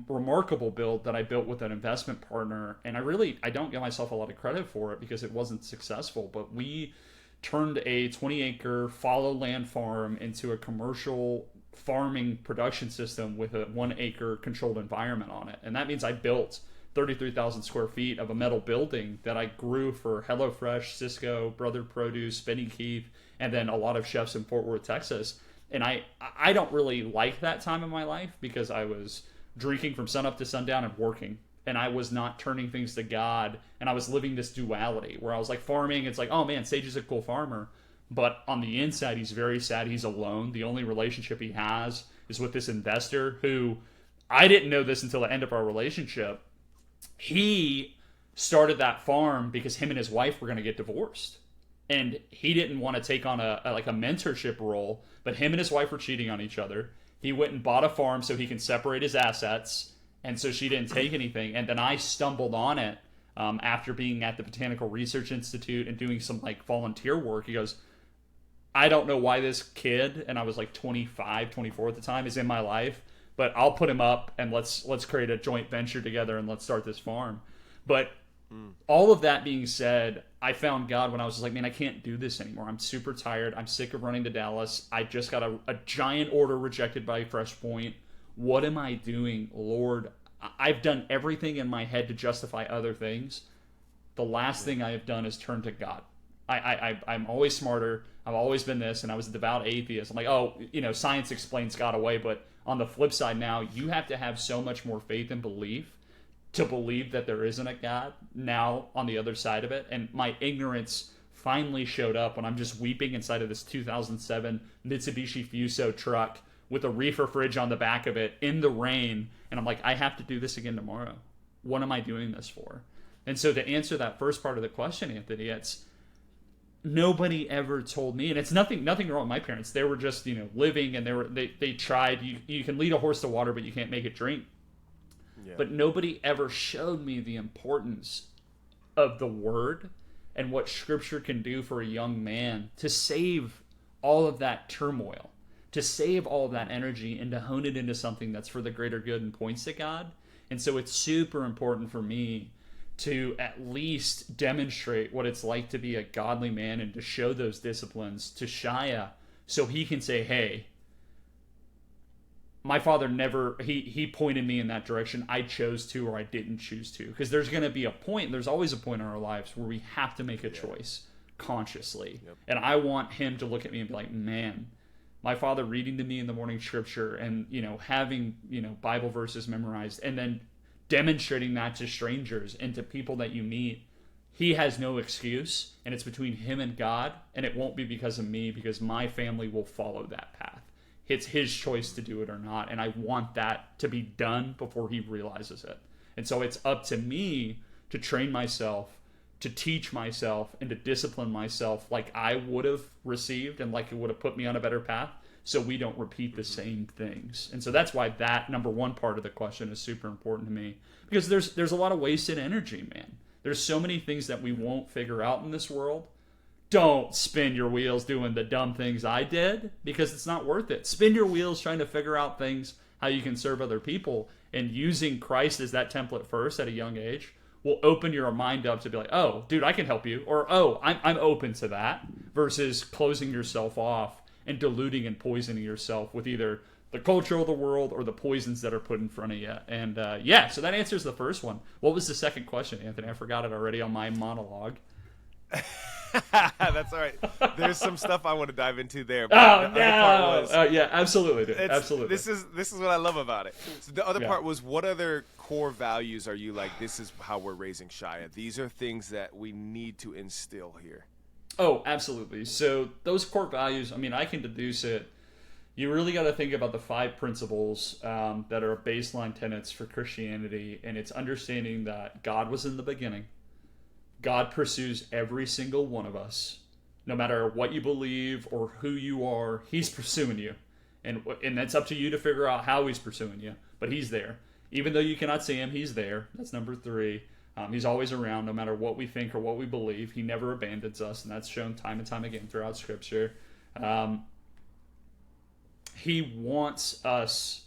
S1: remarkable build that I built with an investment partner, and I don't give myself a lot of credit for it because it wasn't successful, but we turned a 20-acre fallow land farm into a commercial farming production system with a 1-acre controlled environment on it. And that means I built 33,000 square feet of a metal building that I grew for HelloFresh, Cisco, Brother Produce, Benny Keith, and then a lot of chefs in Fort Worth, Texas. And I don't really like that time in my life because I was drinking from sunup to sundown and working. and I was not turning things to God, and I was living this duality where I was like farming. It's like, oh man, Sage is a cool farmer, but on the inside, he's very sad. He's alone. The only relationship he has is with this investor who, I didn't know this until the end of our relationship. He started that farm because him and his wife were going to get divorced, and he didn't want to take on a mentorship role, but him and his wife were cheating on each other. He went and bought a farm so he can separate his assets, and so she didn't take anything. And then I stumbled on it after being at the Botanical Research Institute and doing some like volunteer work. He goes, I don't know why this kid, and I was like 25, 24 at the time, is in my life, but I'll put him up and let's create a joint venture together and let's start this farm. But all of that being said, I found God when I was just like, man, I can't do this anymore. I'm super tired. I'm sick of running to Dallas. I just got a giant order rejected by Fresh Point. What am I doing, Lord? I've done everything in my head to justify other things. The last thing I have done is turn to God. I'm always smarter. I've always been this, and I was a devout atheist. I'm like, oh, science explains God away. But on the flip side now, you have to have so much more faith and belief to believe that there isn't a God now on the other side of it. And my ignorance finally showed up when I'm just weeping inside of this 2007 Mitsubishi Fuso truck with a reefer fridge on the back of it in the rain. And I'm like, I have to do this again tomorrow. What am I doing this for? And so to answer that first part of the question, Anthony, it's nobody ever told me, and it's nothing wrong with my parents. They were just, living, and they tried. You can lead a horse to water, but you can't make it drink. Yeah. But nobody ever showed me the importance of the Word and what Scripture can do for a young man to save all of that turmoil, to save all of that energy, and to hone it into something that's for the greater good and points to God. And so it's super important for me to at least demonstrate what it's like to be a godly man and to show those disciplines to Shia so he can say, hey, my father never, he pointed me in that direction. I chose to, or I didn't choose to. Because there's going to be a point, there's always a point in our lives where we have to make a choice consciously. Yep. And I want him to look at me and be like, man, my father reading to me in the morning scripture and, having, Bible verses memorized and then demonstrating that to strangers and to people that you meet. He has no excuse, and it's between him and God, and it won't be because of me, because my family will follow that path. It's his choice to do it or not, and I want that to be done before he realizes it. And so it's up to me to train myself, to teach myself, and to discipline myself like I would have received and like it would have put me on a better path, so we don't repeat the same things. And so that's why that number one part of the question is super important to me, because there's a lot of wasted energy, man. There's so many things that we won't figure out in this world. Don't spin your wheels doing the dumb things I did, because it's not worth it. Spin your wheels trying to figure out things, how you can serve other people, and using Christ as that template first at a young age will open your mind up to be like, oh, dude, I can help you. Or, oh, I'm open to that, versus closing yourself off and diluting and poisoning yourself with either the culture of the world or the poisons that are put in front of you. And so that answers the first one. What was the second question, Anthony? I forgot it already on my monologue.
S2: That's all right. There's some stuff I want to dive into there.
S1: But yeah, absolutely, dude. Absolutely.
S2: This is what I love about it. So the other part was, what other core values are you like, this is how we're raising Shia? These are things that we need to instill here.
S1: Oh, absolutely. So those core values, I can deduce it. You really got to think about the 5 principles that are baseline tenets for Christianity, and it's understanding that God was in the beginning. God pursues every single one of us. No matter what you believe or who you are, he's pursuing you. And that's up to you to figure out how he's pursuing you. But he's there. Even though you cannot see him, he's there. That's number 3. He's always around no matter what we think or what we believe. He never abandons us, and that's shown time and time again throughout Scripture. He wants us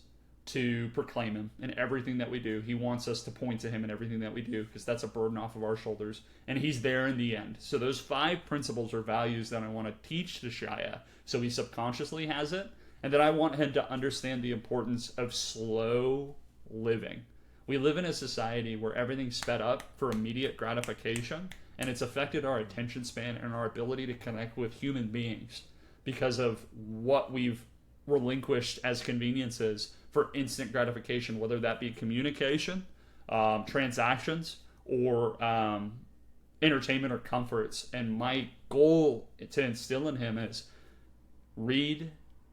S1: to proclaim him in everything that we do. He wants us to point to him in everything that we do, because that's a burden off of our shoulders. And he's there in the end. So those 5 principles or values that I want to teach to Shia, so he subconsciously has it, and that I want him to understand the importance of slow living. We live in a society where everything's sped up for immediate gratification, and it's affected our attention span and our ability to connect with human beings because of what we've relinquished as conveniences for instant gratification, whether that be communication transactions or entertainment or comforts. And my goal to instill in him is read,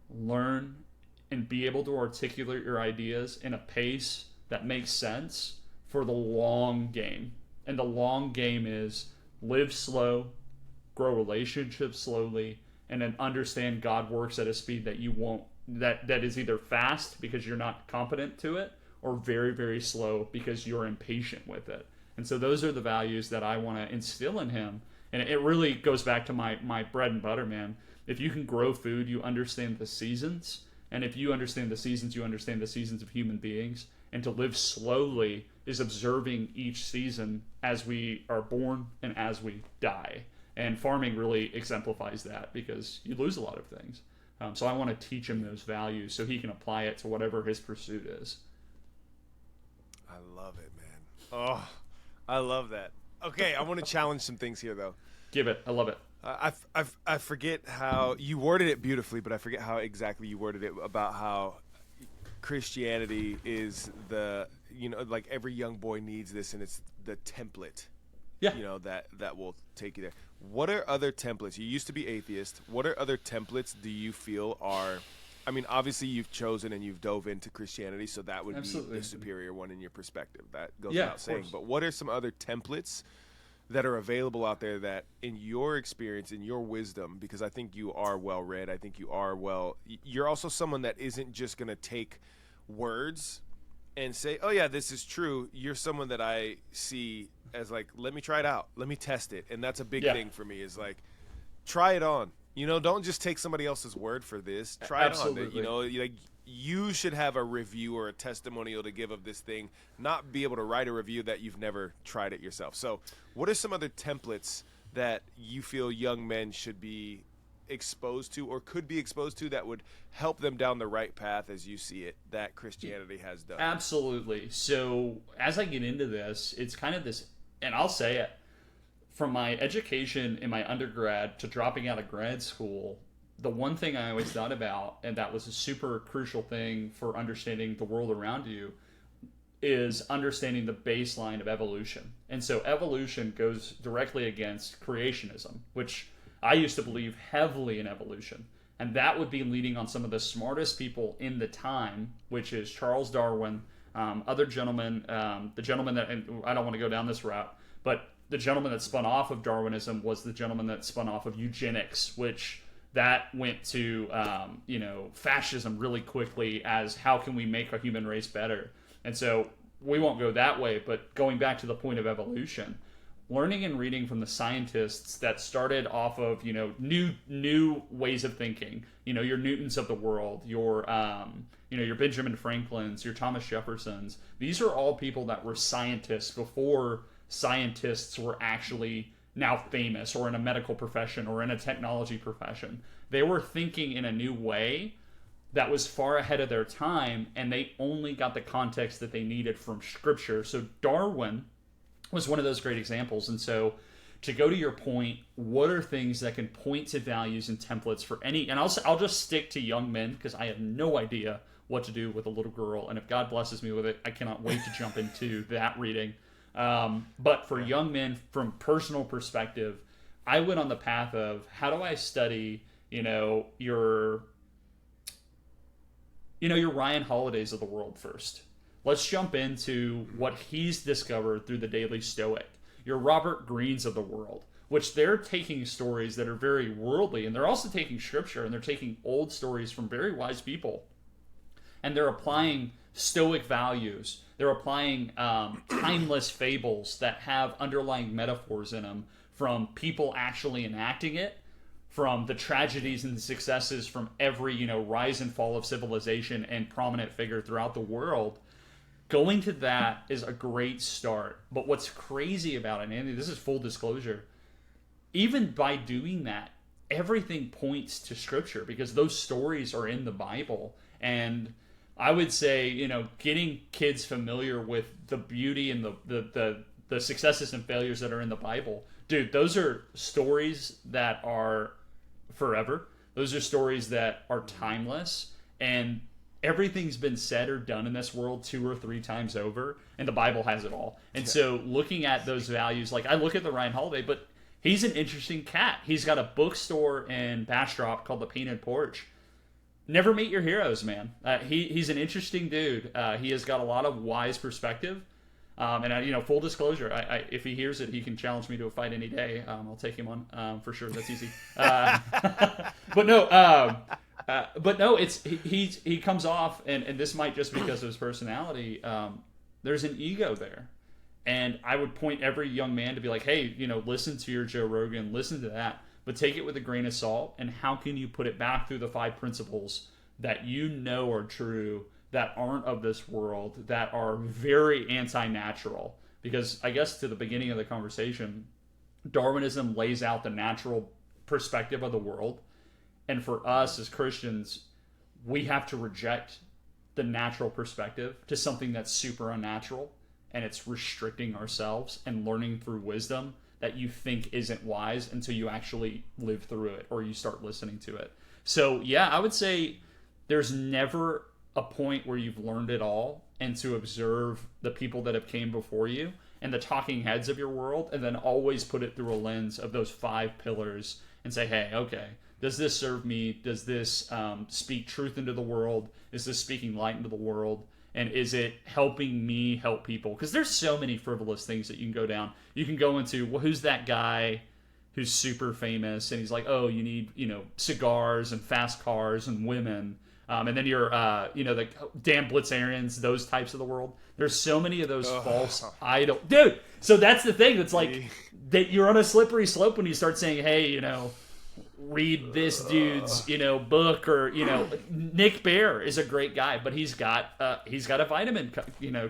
S1: learn, and be able to articulate your ideas in a pace that makes sense for the long game. And the long game is live slow, grow relationships slowly, and then understand God works at a speed that you won't, that is either fast because you're not competent to it, or very, very slow because you're impatient with it. And so those are the values that I want to instill in him. And it really goes back to my bread and butter, man. If you can grow food, you understand the seasons. And if you understand the seasons, you understand the seasons of human beings. And to live slowly is observing each season as we are born and as we die. And farming really exemplifies that because you lose a lot of things. So I want to teach him those values so he can apply it to whatever his pursuit is.
S2: I love it, man. Oh, I love that. Okay, I want to challenge some things here, though.
S1: Give it. I love it.
S2: I forget how you worded it beautifully, but I forget how exactly you worded it about how Christianity is the, like every young boy needs this, and it's the template.
S1: Yeah.
S2: That will take you there. What are other templates? You used to be atheist. What are other templates do you feel are, I mean, obviously you've chosen and you've dove into Christianity, so that would be the superior one in your perspective. That goes without saying. But what are some other templates that are available out there that, in your experience, in your wisdom, because I think you are well-read, I think you're also someone that isn't just going to take words and say, oh yeah, this is true. You're someone that I see as like, let me try it out. Let me test it. And that's a big thing for me, is like, try it on. Don't just take somebody else's word for this. Try it on. Like, you should have a review or a testimonial to give of this thing, not be able to write a review that you've never tried it yourself. So what are some other templates that you feel young men should be exposed to or could be exposed to that would help them down the right path as you see it, that Christianity has done?
S1: Absolutely. So as I get into this, it's kind of this, and I'll say it, from my education in my undergrad to dropping out of grad school, the one thing I always thought about, and that was a super crucial thing for understanding the world around you, is understanding the baseline of evolution. And so evolution goes directly against creationism, which I used to believe heavily in evolution. And that would be leading on some of the smartest people in the time, which is Charles Darwin, other gentlemen, the gentleman that, and I don't want to go down this route, but the gentleman that spun off of Darwinism was the gentleman that spun off of eugenics, which that went to, fascism really quickly as how can we make our human race better. And so we won't go that way, but going back to the point of evolution, learning and reading from the scientists that started off of, new ways of thinking, your Newtons of the world, your Benjamin Franklins, your Thomas Jeffersons. These are all people that were scientists before scientists were actually now famous or in a medical profession or in a technology profession. They were thinking in a new way that was far ahead of their time, and they only got the context that they needed from scripture. So Darwin was one of those great examples. And so to go to your point, what are things that can point to values and templates for any, and I'll just stick to young men because I have no idea what to do with a little girl. And if God blesses me with it, I cannot wait to jump into that reading. But for young men, from personal perspective, I went on the path of how do I study, your Ryan Holidays of the world first. Let's jump into what he's discovered through the Daily Stoic. Your Robert Greens of the world, which they're taking stories that are very worldly, and they're also taking scripture, and they're taking old stories from very wise people, and they're applying Stoic values. They're applying timeless fables that have underlying metaphors in them from people actually enacting it, from the tragedies and the successes from every, rise and fall of civilization and prominent figure throughout the world. Going to that is a great start. But what's crazy about it, Andy, this is full disclosure, even by doing that, everything points to scripture because those stories are in the Bible. And I would say, getting kids familiar with the beauty and the successes and failures that are in the Bible. Dude, those are stories that are forever. Those are stories that are timeless. And everything's been said or done in this world 2 or 3 times over, and the Bible has it all. And so looking at those values, like I look at the Ryan Holiday, but he's an interesting cat. He's got a bookstore in Bastrop called the Painted Porch. Never meet your heroes, man. He's an interesting dude. He has got a lot of wise perspective. Full disclosure, if he hears it, he can challenge me to a fight any day. I'll take him on for sure. That's easy. But no, he comes off, and this might just because of his personality. There's an ego there, and I would point every young man to be like, hey, listen to your Joe Rogan, listen to that, but take it with a grain of salt. And how can you put it back through the 5 principles that are true, that aren't of this world, that are very anti-natural? Because I guess to the beginning of the conversation, Darwinism lays out the natural perspective of the world. And for us as Christians, we have to reject the natural perspective to something that's super unnatural, and it's restricting ourselves and learning through wisdom that you think isn't wise until you actually live through it or you start listening to it. So yeah, I would say there's never a point where you've learned it all, and to observe the people that have came before you and the talking heads of your world, and then always put it through a lens of those 5 pillars and say, hey, okay, does this serve me? Does this speak truth into the world? Is this speaking light into the world? And is it helping me help people? Because there's so many frivolous things that you can go down. You can go into, well, who's that guy who's super famous? And he's like, oh, you need, cigars and fast cars and women. And then you're, the Dan Blitzarians, those types of the world. There's so many of those false idol. Dude, so that's the thing. That's like, that you're on a slippery slope when you start saying, hey, read this dude's book, or Nick Bear is a great guy, but he's got a vitamin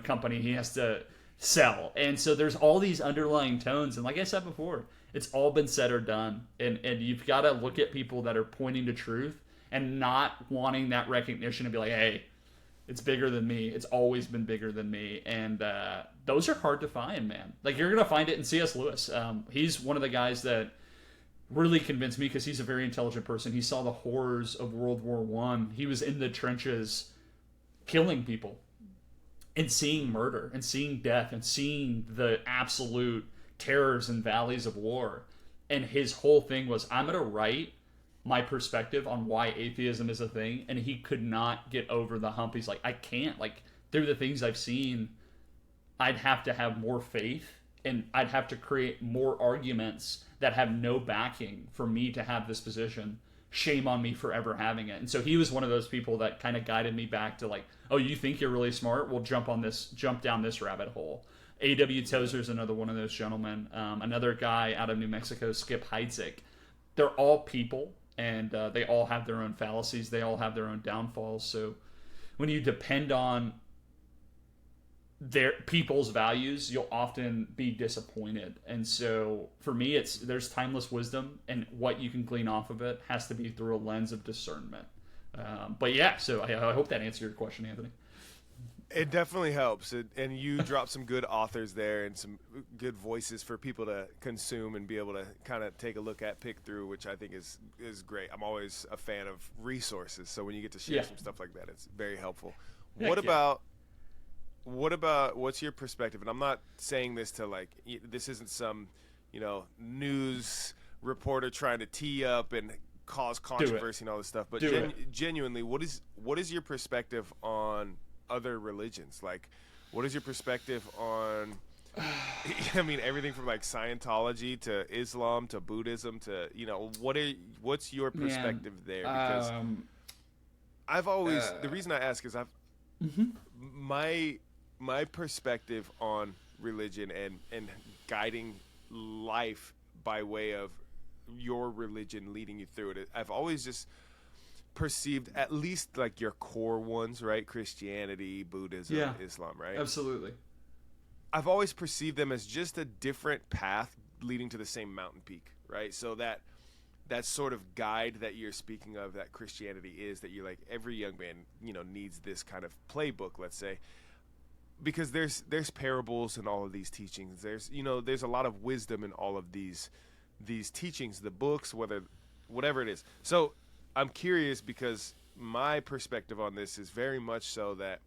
S1: company he has to sell, and so there's all these underlying tones. And like I said before, it's all been said or done, and you've got to look at people that are pointing to truth and not wanting that recognition to be like, hey, it's bigger than me, it's always been bigger than me. And those are hard to find, man. Like, you're gonna find it in C.S. Lewis. He's one of the guys that really convinced me, because he's a very intelligent person. He saw the horrors of World War One. He was in the trenches killing people and seeing murder and seeing death and seeing the absolute terrors and valleys of war. And his whole thing was, I'm going to write my perspective on why atheism is a thing. And he could not get over the hump. He's like, I can't. Like, through the things I've seen, I'd have to have more faith, and I'd have to create more arguments that have no backing for me to have this position. Shame on me for ever having it. And so he was one of those people that kind of guided me back to like, oh, you think you're really smart? Well, jump down this rabbit hole. A.W. Tozer's another one of those gentlemen. Another guy out of New Mexico, Skip Heitzig. They're all people, and they all have their own fallacies. They all have their own downfalls. So when you depend on their people's values, you'll often be disappointed. And so for me, there's timeless wisdom, and what you can glean off of it has to be through a lens of discernment. But yeah, so I hope that answered your question, Anthony.
S2: It definitely helps, and you dropped some good authors there and some good voices for people to consume and be able to kind of take a look at, pick through, which I think is great. I'm always a fan of resources, so when you get to share some stuff like that, it's very helpful. What's your perspective? And I'm not saying this to like, this isn't some, news reporter trying to tee up and cause controversy and all this stuff, but genuinely, what is your perspective on other religions? Like, what is your perspective on, everything from like Scientology to Islam to Buddhism to, what's your perspective there? Because I've always, the reason I ask is my perspective on religion and guiding life by way of your religion leading you through it, I've always just perceived, at least like your core ones, right? Christianity, Buddhism, Islam, right?
S1: Absolutely.
S2: I've always perceived them as just a different path leading to the same mountain peak, right? So that sort of guide that you're speaking of, that Christianity is, that you're like, every young man, needs this kind of playbook, let's say, because there's parables in all of these teachings. There's a lot of wisdom in all of these teachings, the books, whatever it is. So I'm curious, because my perspective on this is very much so that,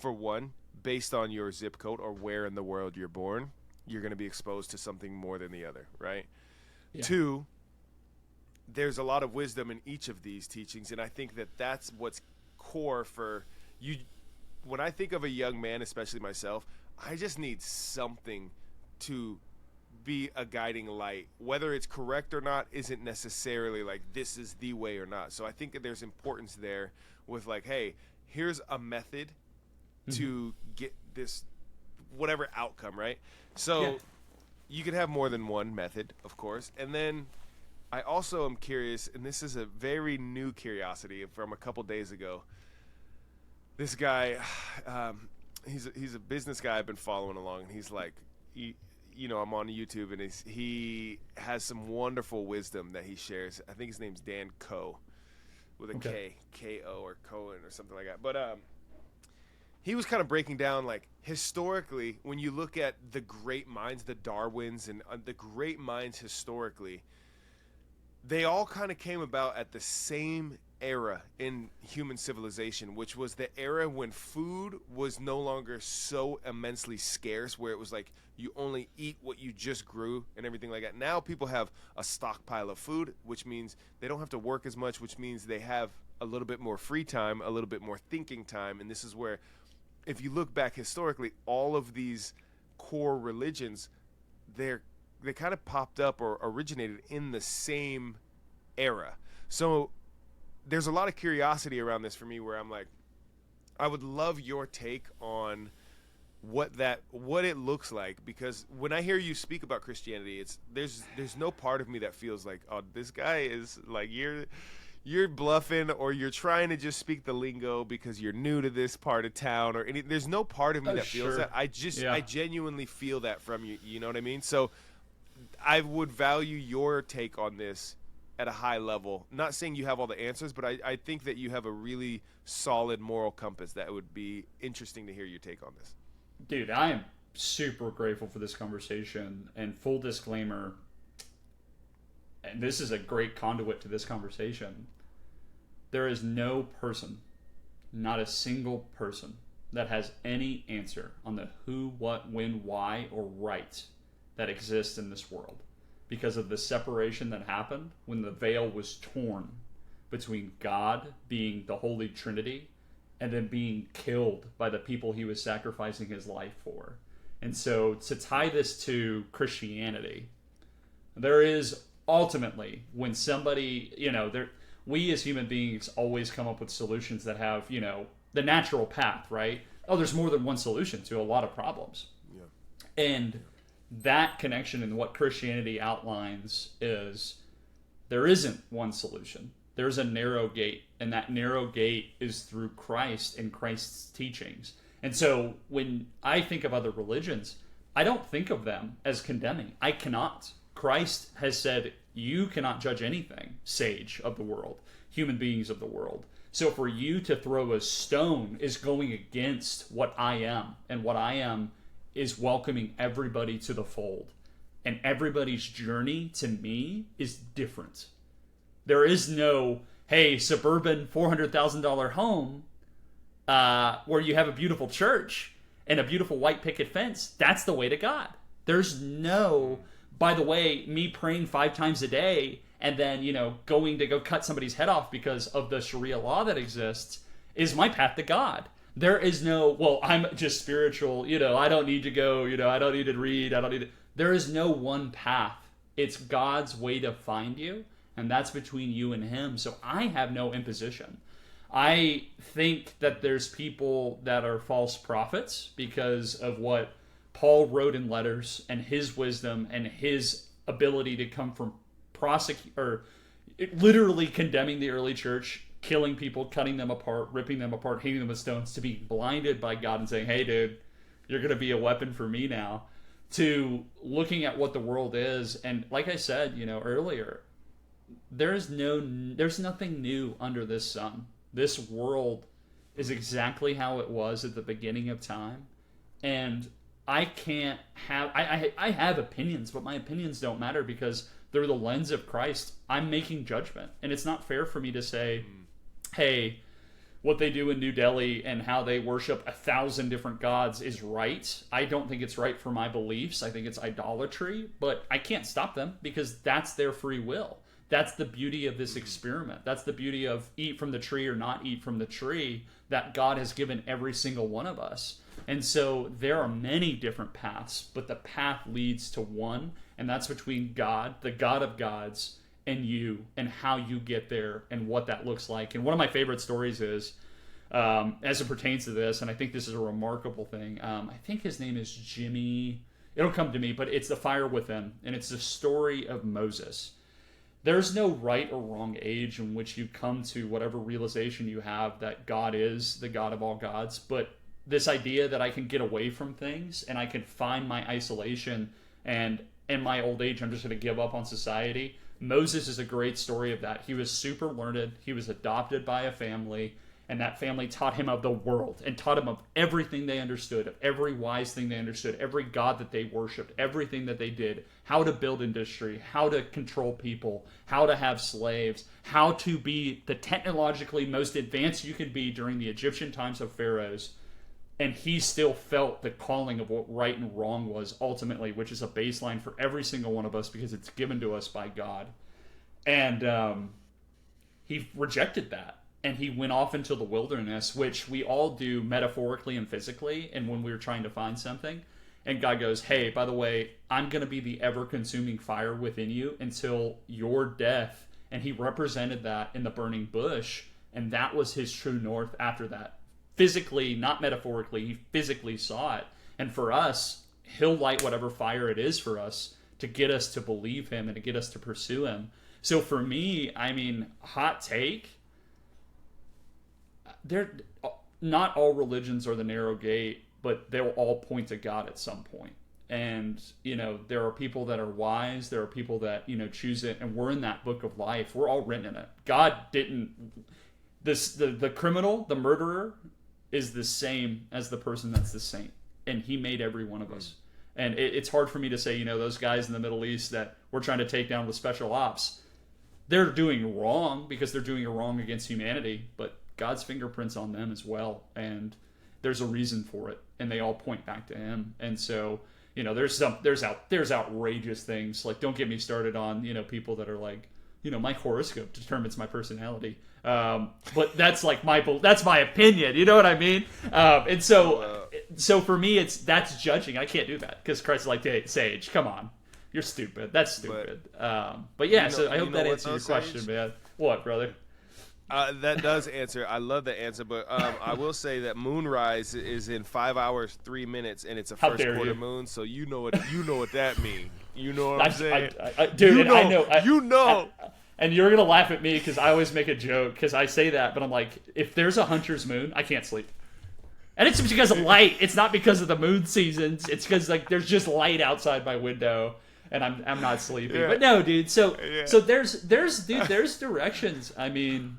S2: for one, based on your zip code or where in the world you're born, you're going to be exposed to something more than the other, right?
S1: Yeah.
S2: Two, there's a lot of wisdom in each of these teachings, and I think that that's what's core for you. When I think of a young man, especially myself, I just need something to be a guiding light. Whether it's correct or not isn't necessarily like this is the way or not. So I think that there's importance there with like, hey, here's a method to get this whatever outcome, right? So you could have more than one method, of course. And then I also am curious, and this is a very new curiosity from a couple days ago. This guy, he's a business guy I've been following along, and he's like, I'm on YouTube, and he has some wonderful wisdom that he shares. I think his name's Dan Koe, with a K, K-O or Cohen or something like that. But he was kind of breaking down, like, historically, when you look at the great minds, the Darwins and the great minds historically, they all kind of came about at the same era in human civilization, which was the era when food was no longer so immensely scarce, where it was like you only eat what you just grew and everything like that. Now people have a stockpile of food, which means they don't have to work as much, which means they have a little bit more free time, a little bit more thinking time. And this is where, if you look back historically, all of these core religions, they kind of popped up or originated in the same era. So there's a lot of curiosity around this for me, where I'm like, I would love your take on what it looks like, because when I hear you speak about Christianity, there's no part of me that feels like, oh, this guy is like, you're bluffing, or you're trying to just speak the lingo because you're new to this part of town, or there's no part of me that feels that. I genuinely feel that from you. You know what I mean? So I would value your take on this at a high level. Not saying you have all the answers, but I think that you have a really solid moral compass that would be interesting to hear your take on this.
S1: Dude, I am super grateful for this conversation, and full disclaimer, and this is a great conduit to this conversation, there is no person, not a single person, that has any answer on the who, what, when, why, or right that exists in this world, because of the separation that happened when the veil was torn between God being the Holy Trinity and then being killed by the people he was sacrificing his life for. And so to tie this to Christianity, there is ultimately, when somebody, we as human beings always come up with solutions that have, the natural path, right? Oh, there's more than one solution to a lot of problems. Yeah. And that connection and what Christianity outlines is there isn't one solution. There's a narrow gate, and that narrow gate is through Christ and Christ's teachings. And so when I think of other religions, I don't think of them as condemning. I cannot. Christ has said, you cannot judge anything, sage of the world, human beings of the world. So for you to throw a stone is going against what I am, and what I am is welcoming everybody to the fold. And everybody's journey to me is different. There is no, hey, suburban $400,000 home where you have a beautiful church and a beautiful white picket fence. That's the way to God. There's no, by the way, me praying 5 times a day and then, going to go cut somebody's head off because of the Sharia law that exists is my path to God. There is no, well, I'm just spiritual, I don't need to go, I don't need to read, There is no one path. It's God's way to find you, and that's between you and him. So I have no imposition. I think that there's people that are false prophets because of what Paul wrote in letters and his wisdom and his ability to come from literally condemning the early church, killing people, cutting them apart, ripping them apart, hitting them with stones, to be blinded by God and saying, hey, dude, you're going to be a weapon for me now, to looking at what the world is. And like I said, earlier, there's nothing new under this sun. This world is exactly how it was at the beginning of time. And I can't have, I have opinions, but my opinions don't matter because through the lens of Christ, I'm making judgment. And it's not fair for me to say, hey, what they do in New Delhi and how they worship 1,000 different gods is right. I don't think it's right for my beliefs. I think it's idolatry, but I can't stop them because that's their free will. That's the beauty of this experiment. That's the beauty of eat from the tree or not eat from the tree that God has given every single one of us. And so there are many different paths, but the path leads to one, and that's between God, the God of gods, and you, and how you get there and what that looks like. And one of my favorite stories is, as it pertains to this, and I think this is a remarkable thing, I think his name is Jimmy, it'll come to me, but it's The Fire Within, and it's the story of Moses. There's no right or wrong age in which you come to whatever realization you have that God is the God of all gods, but this idea that I can get away from things and I can find my isolation, and in my old age I'm just going to give up on society. Moses is a great story of that. He was super learned. He was adopted by a family, and that family taught him of the world and taught him of everything they understood, of every wise thing they understood, every god that they worshipped, everything that they did, how to build industry, how to control people, how to have slaves, how to be the technologically most advanced you could be during the Egyptian times of pharaohs. And he still felt the calling of what right and wrong was ultimately, which is a baseline for every single one of us because it's given to us by God. And he rejected that. And he went off into the wilderness, which we all do metaphorically and physically, and when we were trying to find something. And God goes, hey, by the way, I'm going to be the ever-consuming fire within you until your death. And he represented that in the burning bush, and that was his true north after that. Physically, not metaphorically, he physically saw it. And for us, he'll light whatever fire it is for us to get us to believe him and to get us to pursue him. So for me, I mean, hot take, they're not all religions are the narrow gate, but they'll all point to God at some point. And, you know, there are people that are wise. There are people that, you know, choose it. And we're in that book of life. We're all written in it. God didn't... The criminal, the murderer, is the same as the person that's the saint. And he made every one of us. And it's hard for me to say, you know, those guys in the Middle East that we're trying to take down with special ops, they're doing wrong because they're doing a wrong against humanity. But God's fingerprints on them as well. And there's a reason for it. And they all point back to him. And so, you know, there's outrageous things. Like, don't get me started on, you know, people that are like, you know, my horoscope determines my personality. But that's like that's my opinion. You know what I mean? And so for me, that's judging. I can't do that because Christ is like, hey, Sage, come on, you're stupid. That's stupid. But yeah, so I hope that answers your question, man. What, brother?
S2: That does answer. I love the answer, but I will say that moonrise is in 5 hours 3 minutes, and it's a first quarter moon. So you know what that means. You know what I'm saying,
S1: dude? I
S2: know.
S1: And you're gonna laugh at me because I always make a joke because I say that, but I'm like, if there's a hunter's moon, I can't sleep. And it's because of light. It's not because of the moon seasons. It's because like there's just light outside my window, and I'm not sleeping. Yeah. But no, dude. So there's directions. I mean,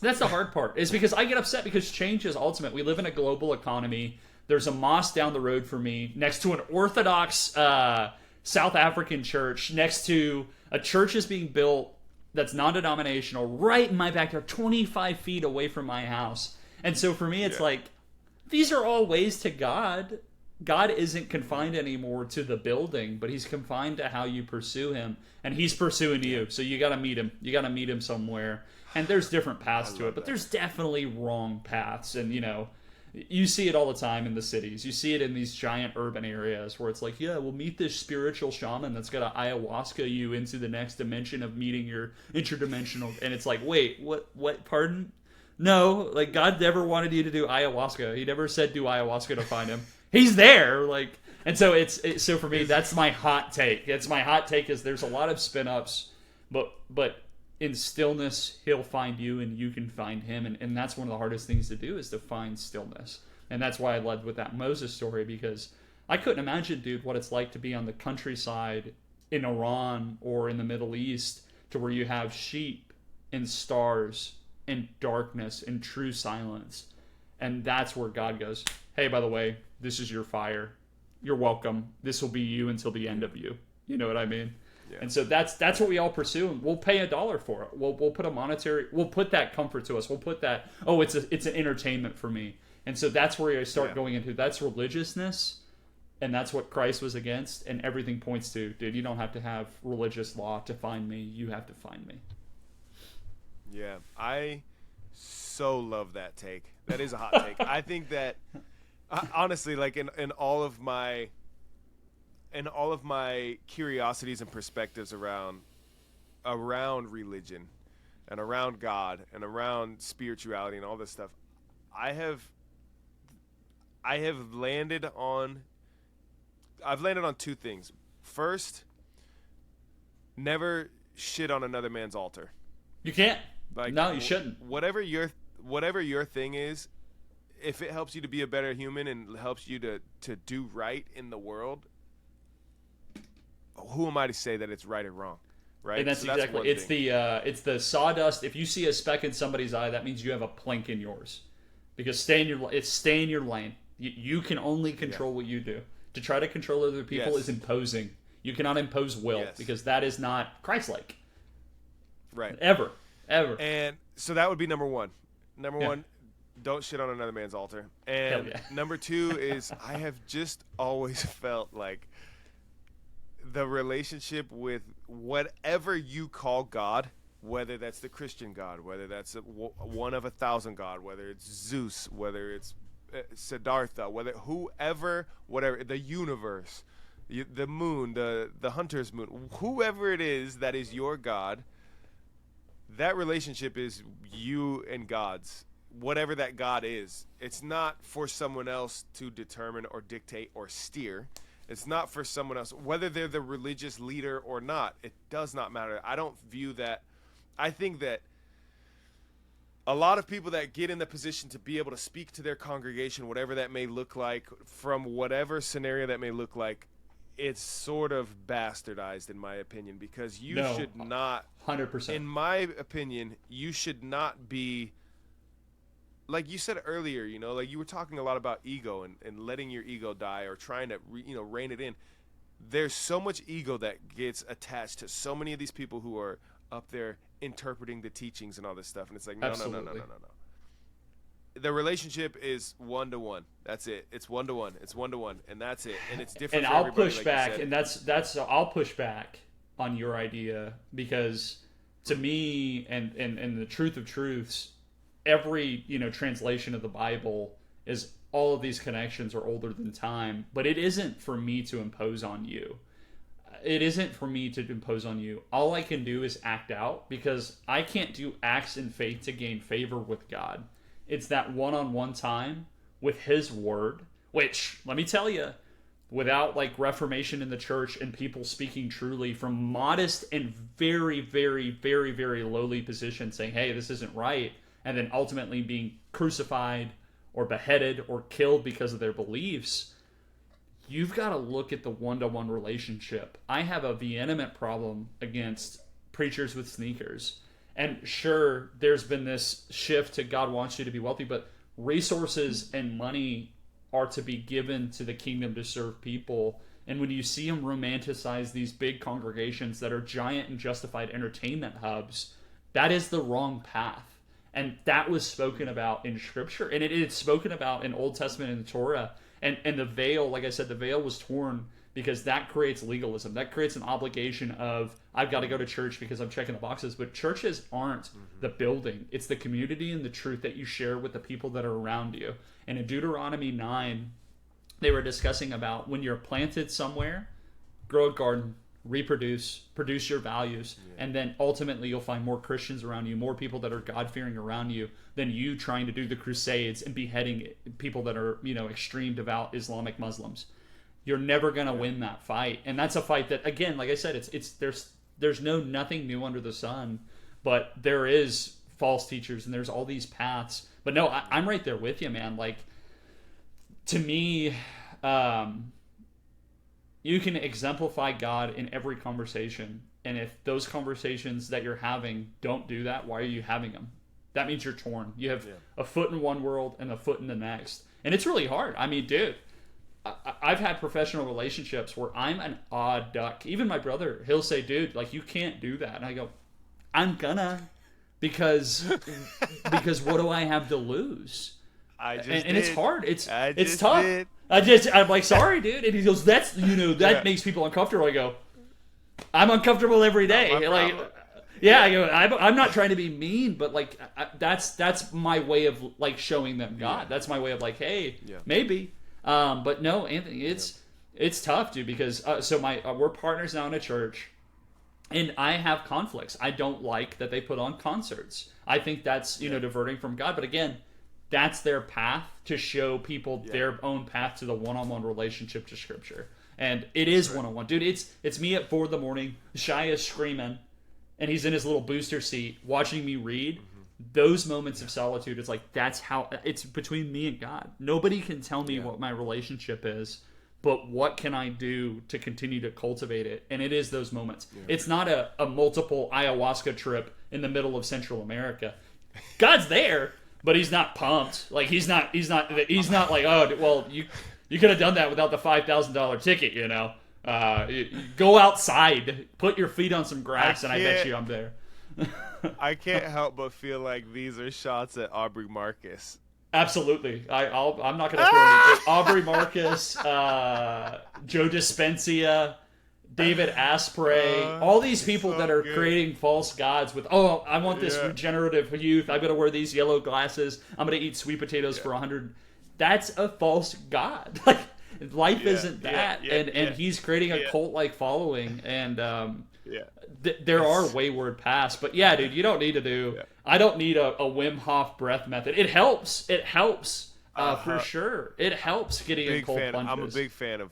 S1: that's the hard part. Is because I get upset because change is ultimate. We live in a global economy. There's a mosque down the road for me next to an Orthodox South African church. Next to a church is being built that's non-denominational right in my backyard, 25 feet away from my house. And so for me, it's like, these are all ways to God. God isn't confined anymore to the building, but he's confined to how you pursue him. And he's pursuing you. So you got to meet him. You got to meet him somewhere. And there's different paths to it, but there's definitely wrong paths. And, you know, you see it all the time in the cities. You see it in these giant urban areas where it's like, yeah, we'll meet this spiritual shaman that's going to ayahuasca you into the next dimension of meeting your interdimensional. And it's like, wait, what, pardon? No, like God never wanted you to do ayahuasca. He never said do ayahuasca to find him. He's there. Like, and so so for me, that's my hot take. It's my hot take is there's a lot of spin ups, but in stillness, he'll find you and you can find him. And that's one of the hardest things to do is to find stillness. And that's why I led with that Moses story, because I couldn't imagine, dude, what it's like to be on the countryside in Iran or in the Middle East to where you have sheep and stars and darkness and true silence. And that's where God goes, hey, by the way, this is your fire. You're welcome. This will be you until the end of you. You know what I mean? And so that's what we all pursue, and we'll pay $1 for it. We'll put that comfort to us. We'll put that, it's an entertainment for me. And so that's where I start going into, that's religiousness, and that's what Christ was against, and everything points to, dude, you don't have to have religious law to find me. You have to find me.
S2: Yeah, I so love that take. That is a hot take. I think that, honestly, like in all of my curiosities and perspectives around religion and around God and around spirituality and all this stuff, I've landed on two things. First, never shit on another man's altar.
S1: You can't.
S2: Like,
S1: no, you shouldn't.
S2: Whatever your thing is, if it helps you to be a better human and helps you to do right in the world, who am I to say that it's right or wrong, right?
S1: And that's exactly. It's the sawdust. If you see a speck in somebody's eye, that means you have a plank in yours, because stay in your lane. You can only control what you do. To try to control other people is imposing. You cannot impose will, because that is not Christ-like.
S2: Right.
S1: Ever.
S2: And so that would be number one. Number one, don't shit on another man's altar. And number two is, I have just always felt like the relationship with whatever you call God, whether that's the Christian God, whether that's one of 1,000 God, whether it's Zeus, whether it's Siddhartha, whatever, the universe, the moon, the hunter's moon, whoever it is that is your God, that relationship is you and God's, whatever that God is. It's not for someone else to determine or dictate or steer. It's not for someone else, whether they're the religious leader or not. It does not matter. I don't view that. I think that a lot of people that get in the position to be able to speak to their congregation, whatever that may look like, from whatever scenario that may look like, it's sort of bastardized, in my opinion, because you should not,
S1: 100%.
S2: In my opinion, you should not be, like you said earlier, like you were talking a lot about ego and letting your ego die, or trying to, rein it in. There's so much ego that gets attached to so many of these people who are up there interpreting the teachings and all this stuff. And it's like, no. The relationship is 1-to-1. That's it. It's 1-to-1. It's 1-to-1, and that's it. And it's different.
S1: And
S2: for
S1: I'll push
S2: like
S1: back, and I'll push back on your idea, because to me, and the truth of truths, every translation of the Bible is, all of these connections are older than time, but it isn't for me to impose on you. It isn't for me to impose on you. All I can do is act out, because I can't do acts in faith to gain favor with God. It's that one-on-one time with His Word, which, let me tell you, without like reformation in the church and people speaking truly from modest and very, very, very, very lowly positions, saying, hey, this isn't right, and then ultimately being crucified or beheaded or killed because of their beliefs, you've got to look at the one-to-one relationship. I have a vehement problem against preachers with sneakers. And sure, there's been this shift to God wants you to be wealthy, but resources and money are to be given to the kingdom to serve people. And when you see them romanticize these big congregations that are giant and justified entertainment hubs, that is the wrong path. And that was spoken about in Scripture. And it's spoken about in Old Testament and the Torah. And the veil, like I said, the veil was torn because that creates legalism. That creates an obligation of, I've got to go to church because I'm checking the boxes. But churches aren't the building. It's the community and the truth that you share with the people that are around you. And in Deuteronomy 9, they were discussing about when you're planted somewhere, grow a garden, reproduce, produce your values, and then ultimately you'll find more Christians around you, more people that are God-fearing around you than you trying to do the crusades and beheading people that are, extreme devout Islamic Muslims. You're never going to win that fight. And that's a fight that, again, like I said, there's nothing new under the sun, but there is false teachers and there's all these paths. But no, I'm right there with you, man. Like, to me, you can exemplify God in every conversation. And if those conversations that you're having don't do that, why are you having them? That means you're torn. You have a foot in one world and a foot in the next. And it's really hard. I mean, dude, I've had professional relationships where I'm an odd duck. Even my brother, he'll say, "Dude, like you can't do that," and I go, "I'm gonna," because what do I have to lose? And it's hard. It's tough.
S2: Did.
S1: I'm like, sorry, dude. And he goes, "That's that makes people uncomfortable." I go, "I'm uncomfortable every day." Like, yeah, I go, I'm not trying to be mean, but like that's my way of like showing them God. That's my way of like, hey, maybe. But no, Anthony, it's tough, dude, because we're partners now in a church, and I have conflicts. I don't like that they put on concerts. I think that's diverting from God. But again, that's their path to show people their own path to the one-on-one relationship to Scripture, and it is one-on-one, dude. It's me at 4 a.m. Shia is screaming, and he's in his little booster seat watching me read. Those moments of solitude, it's like that's how it's between me and God. Nobody can tell me what my relationship is, but what can I do to continue to cultivate it? And it is those moments. It's not a multiple ayahuasca trip in the middle of Central America. God's there, but he's not pumped. Like he's not like, oh well, you could have done that without the $5,000 ticket, go outside, put your feet on some grass, and I bet you I'm there.
S2: I can't help but feel like these are shots at Aubrey Marcus.
S1: Absolutely. I'm not going to throw any. Aubrey Marcus, Joe Dispenza, David Asprey, all these people that are creating false gods with, I want this regenerative youth. I'm going to wear these yellow glasses. I'm going to eat sweet potatoes for 100. That's a false god. Like life isn't that. And he's creating a cult-like following. And there are wayward paths, but dude, you don't need to do. I don't need a Wim Hof breath method. It helps. For sure. It helps getting in cold plunges. I'm a
S2: big fan of.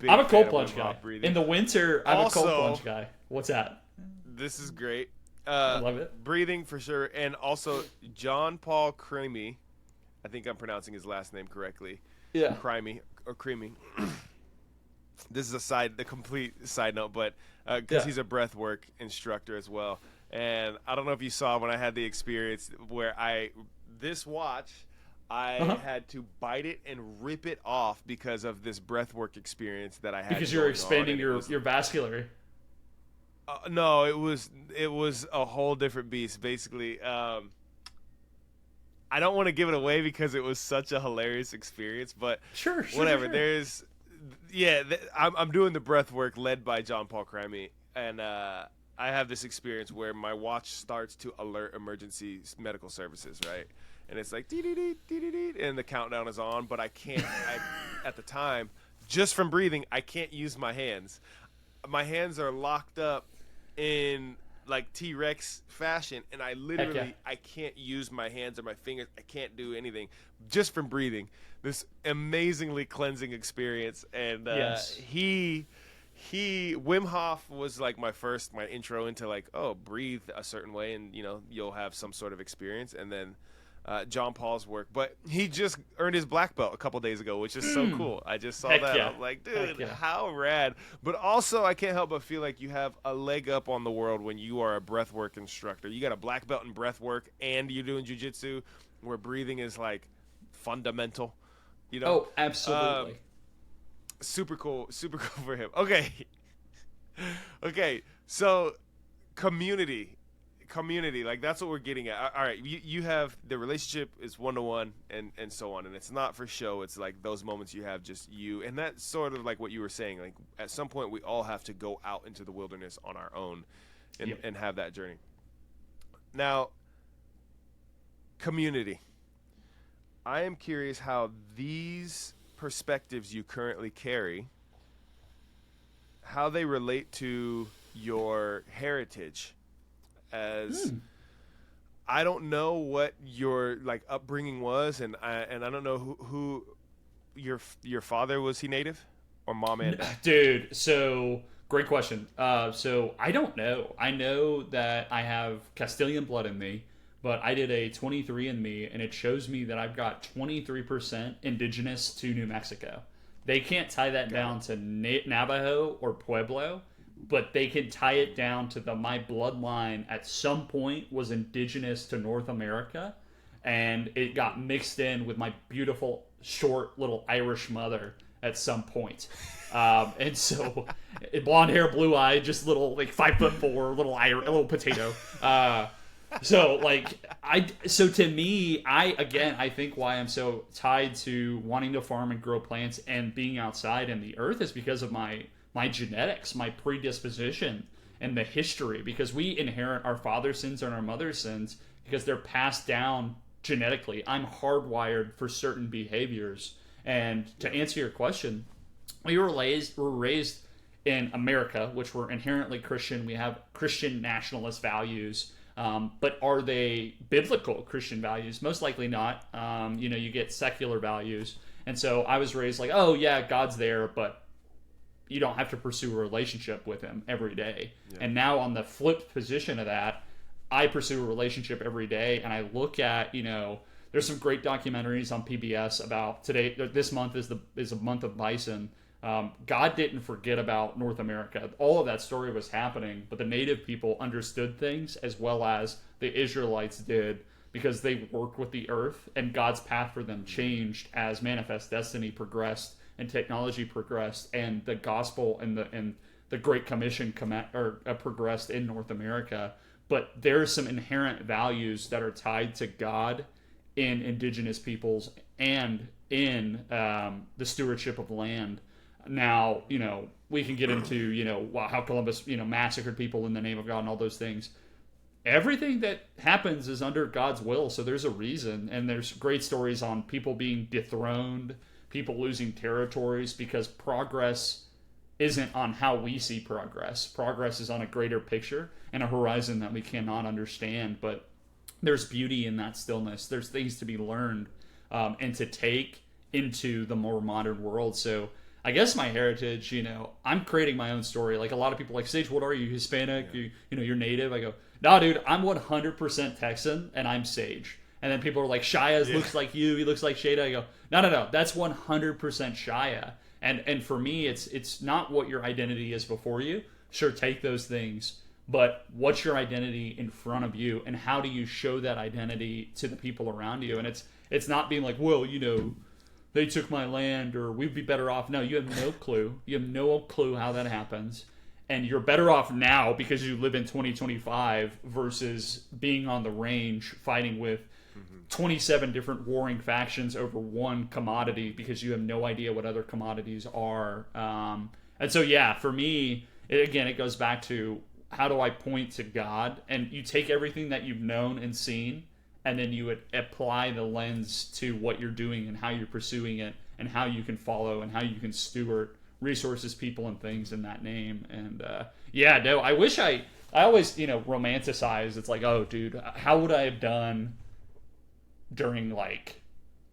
S1: I'm a cold plunge guy. In the winter, I'm a cold plunge guy. What's that?
S2: This is great.
S1: I love it.
S2: Breathing for sure, and also John Paul Cramy. I think I'm pronouncing his last name correctly.
S1: Yeah.
S2: Cramy. This is the complete side note, but because he's a breathwork instructor as well. And I don't know if you saw when I had the experience where this watch, I had to bite it and rip it off because of this breathwork experience that I had. Because
S1: you're expanding your vascular.
S2: No, it was a whole different beast. Basically, I don't want to give it away because it was such a hilarious experience, but
S1: sure.
S2: Whatever. There's. I'm doing the breath work led by John Paul Cramy, and I have this experience where my watch starts to alert emergency medical services, right? And it's like, dee-dee-dee, and the countdown is on, but I can't, at the time, just from breathing, I can't use my hands. My hands are locked up in like T-Rex fashion, and I can't use my hands or my fingers. I can't do anything just from breathing. This amazingly cleansing experience, and Wim Hof was like my intro into like, breathe a certain way, and you'll have some sort of experience, and then John Paul's work, but he just earned his black belt a couple days ago, which is so cool. I just saw that. I'm like, dude, how rad. But also, I can't help but feel like you have a leg up on the world when you are a breathwork instructor. You got a black belt in breathwork, and you're doing jiu-jitsu, where breathing is like fundamental.
S1: Oh, absolutely.
S2: Super cool for him. Okay. So, community, like that's what we're getting at. All right, you have the relationship is one-to-one and so on, and it's not for show. It's like those moments you have just you, and that's sort of like what you were saying. Like at some point, we all have to go out into the wilderness on our own and have that journey. Now, community. I am curious how these perspectives you currently carry, how they relate to your heritage. As I don't know what your like upbringing was, and I don't know who your father was. He native or mom and dad?
S1: Dude, so great question. So I don't know. I know that I have Castilian blood in me, but I did a 23andMe, and it shows me that I've got 23% indigenous to New Mexico. They can't tie that down to Navajo or Pueblo, but they can tie it down to my bloodline at some point was indigenous to North America, and it got mixed in with my beautiful, short, little Irish mother at some point. And so, blonde hair, blue eye, just little, like 5'4", little potato. So to me, I think why I'm so tied to wanting to farm and grow plants and being outside in the earth is because of my genetics, my predisposition, and the history. Because we inherit our father's sins and our mother's sins because they're passed down genetically. I'm hardwired for certain behaviors. And to answer your question, we were raised in America, which we're inherently Christian. We have Christian nationalist values. But are they biblical Christian values? Most likely not. You get secular values. And so I was raised like, oh yeah, God's there, but you don't have to pursue a relationship with him every day. Yeah. And now on the flipped position of that, I pursue a relationship every day. And I look at, there's some great documentaries on PBS about this month is a month of bison. God didn't forget about North America. All of that story was happening, but the native people understood things as well as the Israelites did because they worked with the earth, and God's path for them changed as Manifest Destiny progressed and technology progressed, and the gospel and the Great Commission progressed in North America. But there are some inherent values that are tied to God in indigenous peoples and in the stewardship of land. Now, we can get into, how Columbus, massacred people in the name of God and all those things. Everything that happens is under God's will, so there's a reason. And there's great stories on people being dethroned, people losing territories, because progress isn't on how we see progress. Progress is on a greater picture and a horizon that we cannot understand. But there's beauty in that stillness. There's things to be learned and to take into the more modern world. So I guess my heritage, I'm creating my own story. Like a lot of people like, Sage, what are you, Hispanic? Yeah. You're native? I go, no, dude, I'm 100% Texan and I'm Sage. And then people are like, Shia looks like you, he looks like Shada. I go, no, that's 100% Shia. And for me, it's not what your identity is before you. Sure, take those things, but what's your identity in front of you, and how do you show that identity to the people around you? And it's not being like, well, they took my land, or we'd be better off. No, you have no clue. You have no clue how that happens. And you're better off now because you live in 2025 versus being on the range fighting with 27 different warring factions over one commodity because you have no idea what other commodities are. And so, for me, it goes back to how do I point to God? And you take everything that you've known and seen, and then you would apply the lens to what you're doing and how you're pursuing it and how you can follow and how you can steward resources, people, and things in that name. And I wish I always, romanticize. It's like, oh, dude, how would I have done during like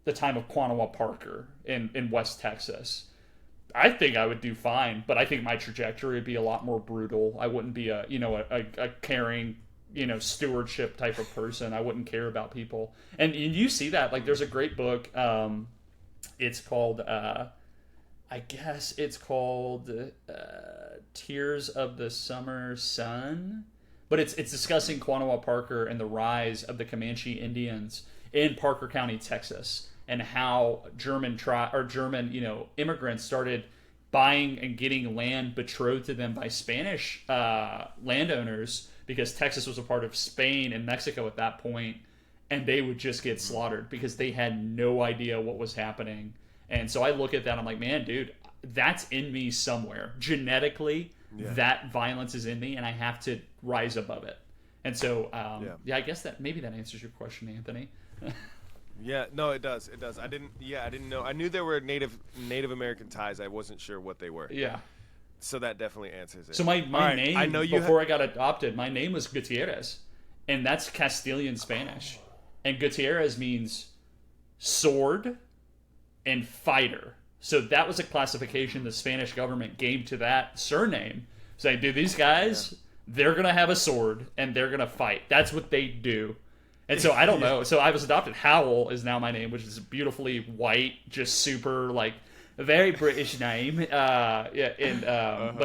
S1: the time of Quanah Parker in West Texas? I think I would do fine, but I think my trajectory would be a lot more brutal. I wouldn't be a caring, stewardship type of person. I wouldn't care about people. And you see that, like, there's a great book. It's called, Tears of the Summer Sun. But it's discussing Quanah Parker and the rise of the Comanche Indians in Parker County, Texas, and how German immigrants started buying and getting land betrothed to them by Spanish landowners, because Texas was a part of Spain and Mexico at that point, and they would just get slaughtered because they had no idea what was happening. And so I look at that, I'm like, man, dude, that's in me somewhere. Genetically, that violence is in me, and I have to rise above it. And so, I guess that maybe that answers your question, Anthony.
S2: Yeah, no, it does. I didn't know. I knew there were Native American ties. I wasn't sure what they were.
S1: Yeah.
S2: So that definitely answers it.
S1: So my name, I got adopted, my name was Gutierrez, and that's Castilian Spanish. And Gutierrez means sword and fighter. So that was a classification the Spanish government gave to that surname, saying, dude, these guys, they're going to have a sword and they're going to fight. That's what they do. And so I don't know. So I was adopted. Howell is now my name, which is beautifully white, just super, like, a very British name. But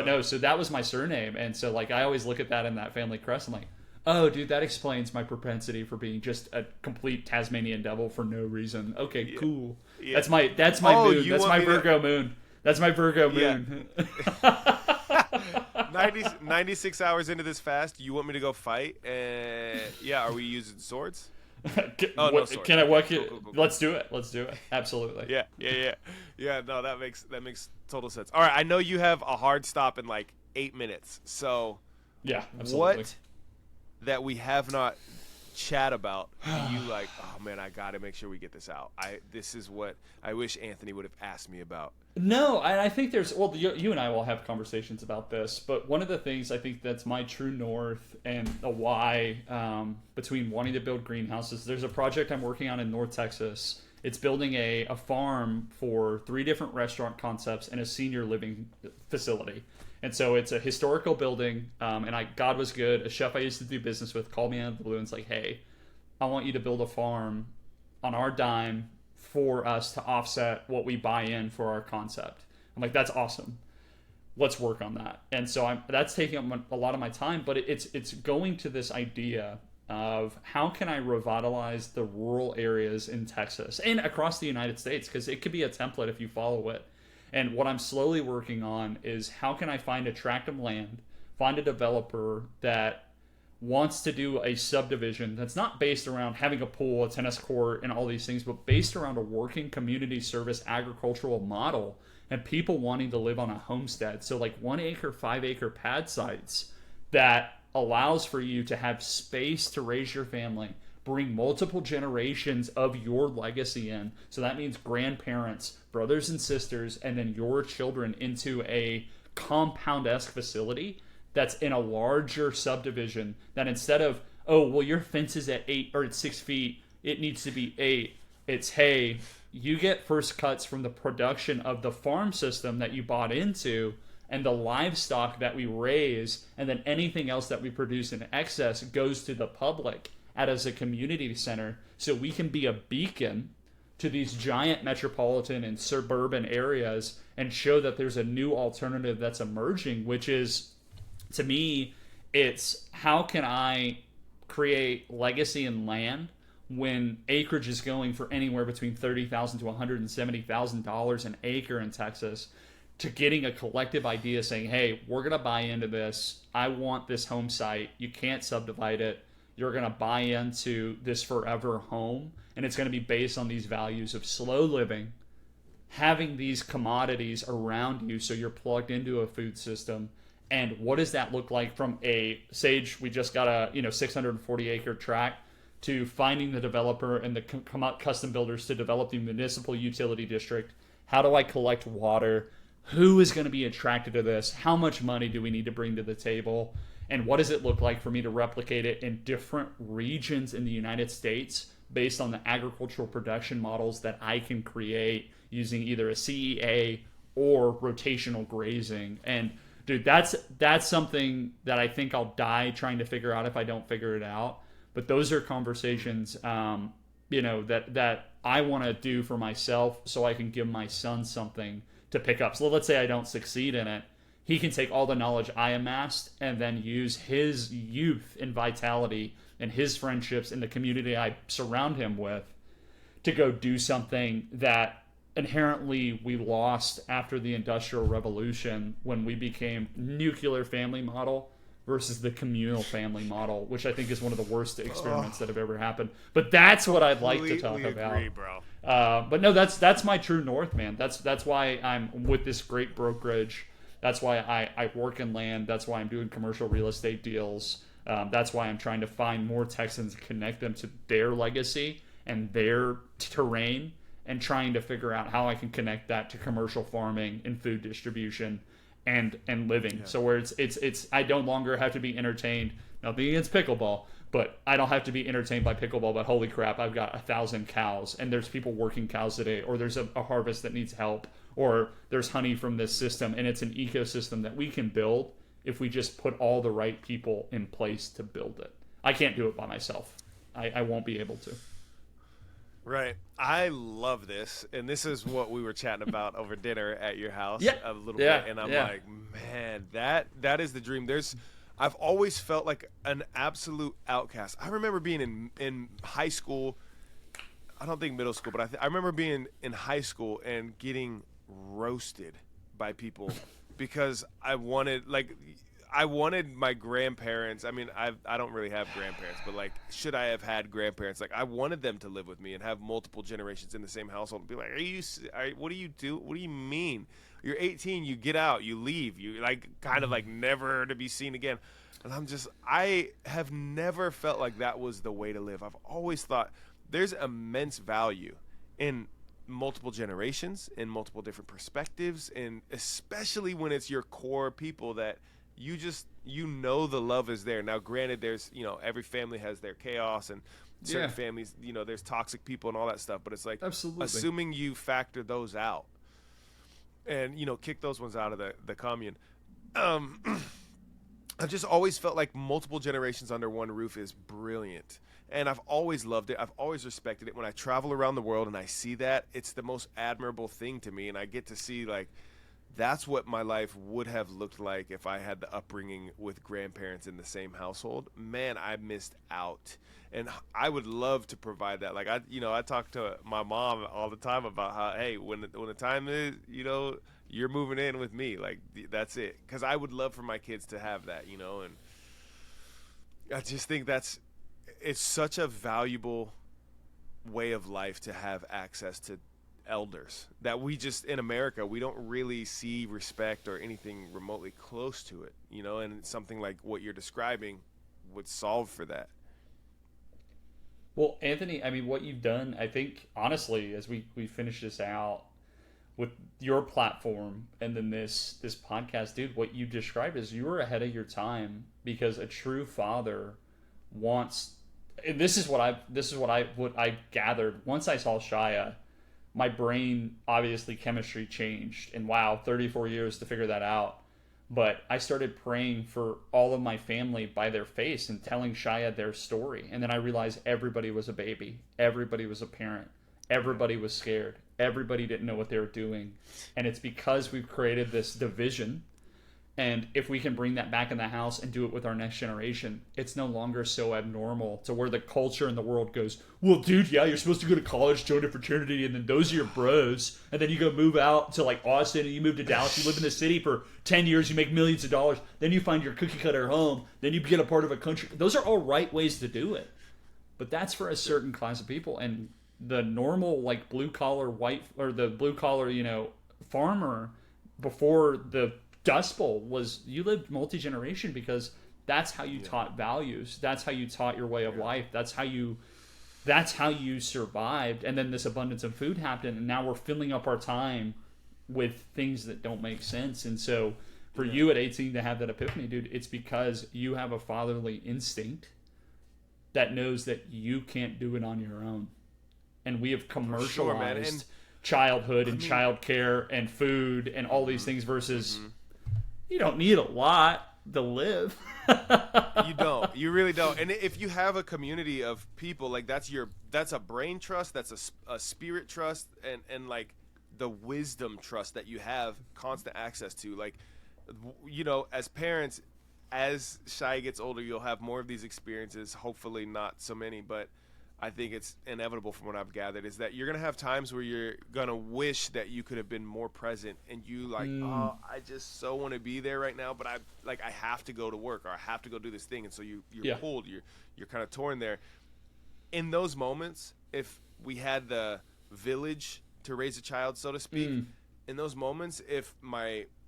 S1: no, so that was my surname. And so, like, I always look at that in that family crest. I'm like, oh, dude, that explains my propensity for being just a complete Tasmanian devil for no reason. Okay, cool. Yeah. That's my moon. That's my Virgo moon. That's my Virgo
S2: Yeah.
S1: moon.
S2: 96 hours into this fast, you want me to go fight? Yeah, are we using swords? Oh, no swords.
S1: Can I
S2: Okay,
S1: walk
S2: cool,
S1: you?
S2: cool, cool, cool.
S1: Let's do it. Let's do it. Absolutely.
S2: Yeah. No, that makes total sense. All right, I know you have a hard stop in like 8 minutes. So,
S1: Yeah, absolutely.
S2: what that we have not chat about do you like? Oh man, I got to make sure we get this out. This is what I wish Anthony would have asked me about.
S1: No, I think there's, well, you and I will have conversations about this, but one of the things I think that's my true north and the why between wanting to build greenhouses, there's a project I'm working on in North Texas. It's building a farm for 3 different restaurant concepts and a senior living facility. And so it's a historical building, and God was good. A chef I used to do business with called me out of the blue and was like, hey, I want you to build a farm on our dime for us to offset what we buy in for our concept. I'm like, that's awesome. Let's work on that. And so that's taking up a lot of my time, but it's going to this idea of how can I revitalize the rural areas in Texas and across the United States, because it could be a template if you follow it. And what I'm slowly working on is how can I find a tract of land, find a developer that wants to do a subdivision that's not based around having a pool, a tennis court, and all these things, but based around a working community service agricultural model and people wanting to live on a homestead. So like 1 acre, 5 acre pad sites that allows for you to have space to raise your family, bring multiple generations of your legacy in. So that means grandparents, brothers and sisters, and then your children into a compound-esque facility that's in a larger subdivision, that instead of, oh, well, your fence is at 8 or at 6 feet, it needs to be 8. It's, hey, you get first cuts from the production of the farm system that you bought into and the livestock that we raise, and then anything else that we produce in excess goes to the public as a community center, so we can be a beacon to these giant metropolitan and suburban areas and show that there's a new alternative that's emerging, which is, to me, it's how can I create legacy in land when acreage is going for anywhere between $30,000 to $170,000 an acre in Texas, to getting a collective idea saying, hey, we're going to buy into this. I want this home site. You can't subdivide it. You're going to buy into this forever home, and it's going to be based on these values of slow living, having these commodities around you so you're plugged into a food system. And what does that look like from a Sage? We just got a 640 acre tract, to finding the developer and the custom builders to develop the municipal utility district. How do I collect water? Who is going to be attracted to this? How much money do we need to bring to the table? And what does it look like for me to replicate it in different regions in the United States based on the agricultural production models that I can create using either a CEA or rotational grazing? And dude, that's something that I think I'll die trying to figure out if I don't figure it out. But those are conversations, that I want to do for myself so I can give my son something to pick up. So let's say I don't succeed in it. He can take all the knowledge I amassed and then use his youth and vitality and his friendships and the community I surround him with to go do something that inherently we lost after the Industrial Revolution, when we became nuclear family model versus the communal family model, which I think is one of the worst experiments that have ever happened. But that's what I'd like to talk about.
S2: Agree, bro.
S1: But no, that's my true north, man. That's why I'm with this great brokerage. That's why I work in land. That's why I'm doing commercial real estate deals. That's why I'm trying to find more Texans, connect them to their legacy and their terrain, and trying to figure out how I can connect that to commercial farming and food distribution and living. Yeah. So where it's I no longer have to be entertained. Nothing against pickleball, but I don't have to be entertained by pickleball. But holy crap, I've got 1,000 cows, and there's people working cows today, or there's a harvest that needs help, or there's honey from this system, and it's an ecosystem that we can build if we just put all the right people in place to build it. I can't do it by myself. I won't be able to.
S2: Right. I love this. And this is what we were chatting about over dinner at your house a little bit. And I'm like, man, that is the dream. I've always felt like an absolute outcast. I remember being in high school. I don't think middle school, but I remember being in high school and getting roasted by people because I wanted my grandparents. I mean, I don't really have grandparents, but like, should I have had grandparents? Like, I wanted them to live with me and have multiple generations in the same household and be like, what do you do? What do you mean? You're 18, you get out, you leave, you like kind of like never to be seen again. And I have never felt like that was the way to live. I've always thought there's immense value in multiple generations, in multiple different perspectives, and especially when it's your core people that you know the love is there. Now, granted, there's, every family has their chaos and certain families, there's toxic people and all that stuff, but it's like,
S1: absolutely,
S2: assuming you factor those out and, kick those ones out of the commune. I've just always felt like multiple generations under one roof is brilliant. And I've always loved it. I've always respected it. When I travel around the world and I see that, it's the most admirable thing to me. And I get to see, like, that's what my life would have looked like if I had the upbringing with grandparents in the same household. Man, I missed out. And I would love to provide that. Like, I talk to my mom all the time about how, hey, when the time is, you're moving in with me. Like, that's it. Because I would love for my kids to have that, and I just think it's such a valuable way of life to have access to elders that we just, in America, we don't really see respect or anything remotely close to it, and something like what you're describing would solve for that.
S1: Well, Anthony, I mean, what you've done, I think, honestly, as we finish this out with your platform and then this podcast, dude, what you described is you were ahead of your time, because a true father wants, and this is what I gathered once I saw Shia. My brain, obviously, chemistry changed, and wow, 34 years to figure that out. But I started praying for all of my family by their face and telling Shia their story. And then I realized everybody was a baby. Everybody was a parent. Everybody was scared. Everybody didn't know what they were doing. And it's because we've created this division. And if we can bring that back in the house and do it with our next generation, it's no longer so abnormal to where the culture in the world goes, well, dude, yeah, you're supposed to go to college, join a fraternity, and then those are your bros. And then you go move out to like Austin, and you move to Dallas, you live in the city for 10 years, you make millions of dollars. Then you find your cookie cutter home. Then you get a part of a country. Those are all right ways to do it. But that's for a certain class of people. And the normal, like, blue collar white, or the blue collar, farmer before the Dust Bowl was, you lived multi-generation because that's how you taught values. That's how you taught your way of life. That's how you survived. And then this abundance of food happened, and now we're filling up our time with things that don't make sense. And so for you at 18 to have that epiphany, dude, it's because you have a fatherly instinct that knows that you can't do it on your own. And we have commercialized childhood and childcare and food and all these things versus you don't need a lot to live.
S2: You don't. You really don't. And if you have a community of people, like, that's a brain trust, that's a spirit trust, and like the wisdom trust that you have constant access to. Like, as parents, as Shai gets older, you'll have more of these experiences. Hopefully not so many, but I think it's inevitable from what I've gathered, is that you're going to have times where you're going to wish that you could have been more present, and you oh, I just so want to be there right now, but I have to go to work, or I have to go do this thing. And so you're pulled, you're kind of torn there. In those moments, if we had the village to raise a child, so to speak, in those moments, if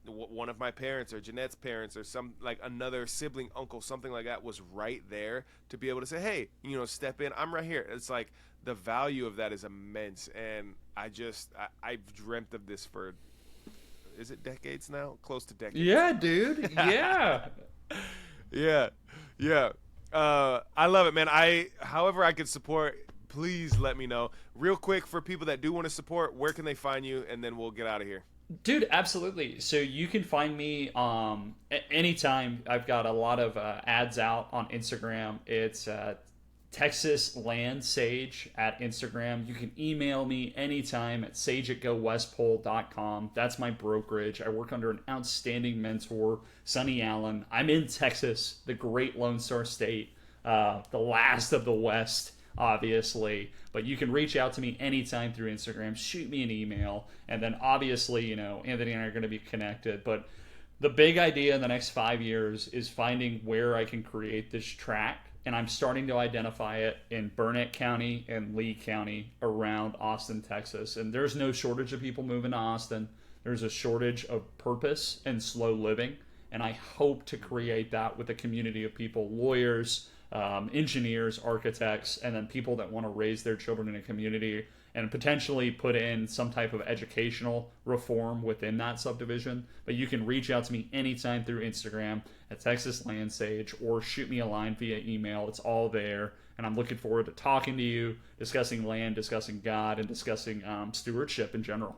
S2: one of my parents or Jeanette's parents or some, like, another sibling, uncle, something like that was right there to be able to say, hey, step in, I'm right here. It's like the value of that is immense. And I've dreamt of this for, is it decades now? Close to decades.
S1: Yeah, dude. Yeah.
S2: Yeah. I love it, man. However I could support, please let me know. Real quick, for people that do want to support, where can they find you? And then we'll get out of here.
S1: Dude, absolutely. So you can find me anytime. I've got a lot of ads out on Instagram. It's Texas Land Sage at Instagram. You can email me anytime at sage@gowestpole.com. That's my brokerage. I work under an outstanding mentor, Sonny Allen. I'm in Texas, the great Lone Star State, the last of the West. obviously. But you can reach out to me anytime through Instagram, shoot me an email, and then obviously, Anthony and I are going to be connected. But the big idea in the next 5 years is finding where I can create this track. And I'm starting to identify it in Burnett County and Lee County around Austin, Texas. And there's no shortage of people moving to Austin. There's a shortage of purpose and slow living. And I hope to create that with a community of people, lawyers, engineers, architects, and then people that want to raise their children in a community and potentially put in some type of educational reform within that subdivision. But you can reach out to me anytime through Instagram at Texas Land Sage or shoot me a line via email. It's all there. And I'm looking forward to talking to you, discussing land, discussing God, and discussing stewardship in general.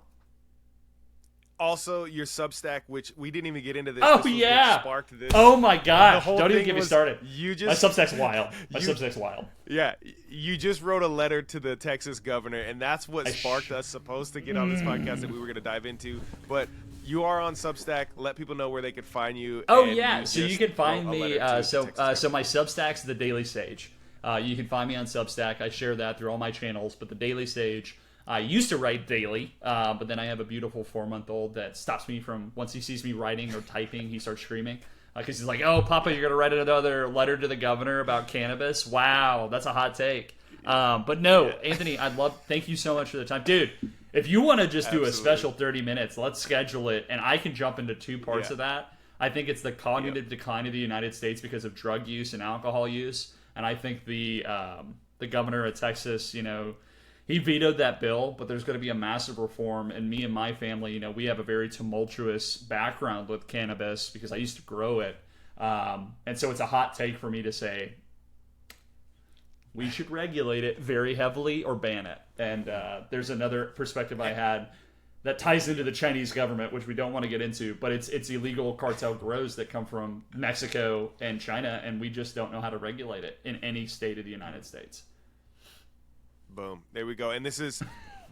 S2: Also, your Substack, which we didn't even get into this.
S1: Oh,
S2: this
S1: yeah.
S2: Sparked this.
S1: Oh, my gosh. Don't even get me started. My Substack's wild. Substack's wild.
S2: Yeah. You just wrote a letter to the Texas governor, and that's what sparked us supposed to get on this podcast that we were going to dive into. But you are on Substack. Let people know where they could find you.
S1: Oh, yeah. So you can find me. So my Substack's The Daily Sage. You can find me on Substack. I share that through all my channels. But The Daily Sage, I used to write daily, but then I have a beautiful 4-month-old that stops me from, once he sees me writing or typing, he starts screaming. Because he's like, oh, Papa, you're going to write another letter to the governor about cannabis? Wow, that's a hot take. But no, Anthony, thank you so much for the time. Dude, if you want to just do a special 30 minutes, let's schedule it, and I can jump into 2 parts of that. I think it's the cognitive decline of the United States because of drug use and alcohol use. And I think the governor of Texas, he vetoed that bill, but there's going to be a massive reform. And me and my family, we have a very tumultuous background with cannabis because I used to grow it. And so it's a hot take for me to say we should regulate it very heavily or ban it. And there's another perspective I had that ties into the Chinese government, which we don't want to get into, but it's illegal cartel grows that come from Mexico and China, and we just don't know how to regulate it in any state of the United States.
S2: Boom. There we go. And this is,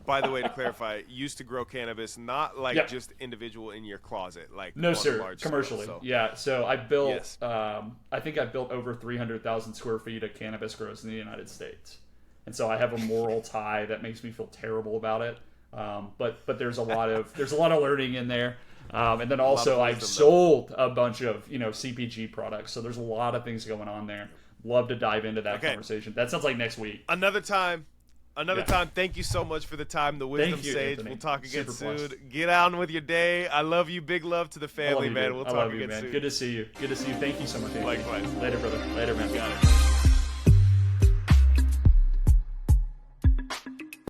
S2: by the way, to clarify, used to grow cannabis, not just individual in your closet, like
S1: no, sir, commercially.
S2: Scale, so.
S1: Yeah. So I built, I think I built over 300,000 square feet of cannabis grows in the United States, and so I have a moral tie that makes me feel terrible about it. But there's a lot of learning in there. And then also I've sold a bunch of CPG products, so there's a lot of things going on there. Love to dive into that conversation. That sounds like next week. Another time. Thank you so much for the time. The Wisdom Sage. Anthony. We'll talk again soon. Get on with your day. I love you. Big love to the family, man. We'll talk again soon. Good to see you. Thank you so much, Anthony. Likewise. Later, brother. Later, man. Got it.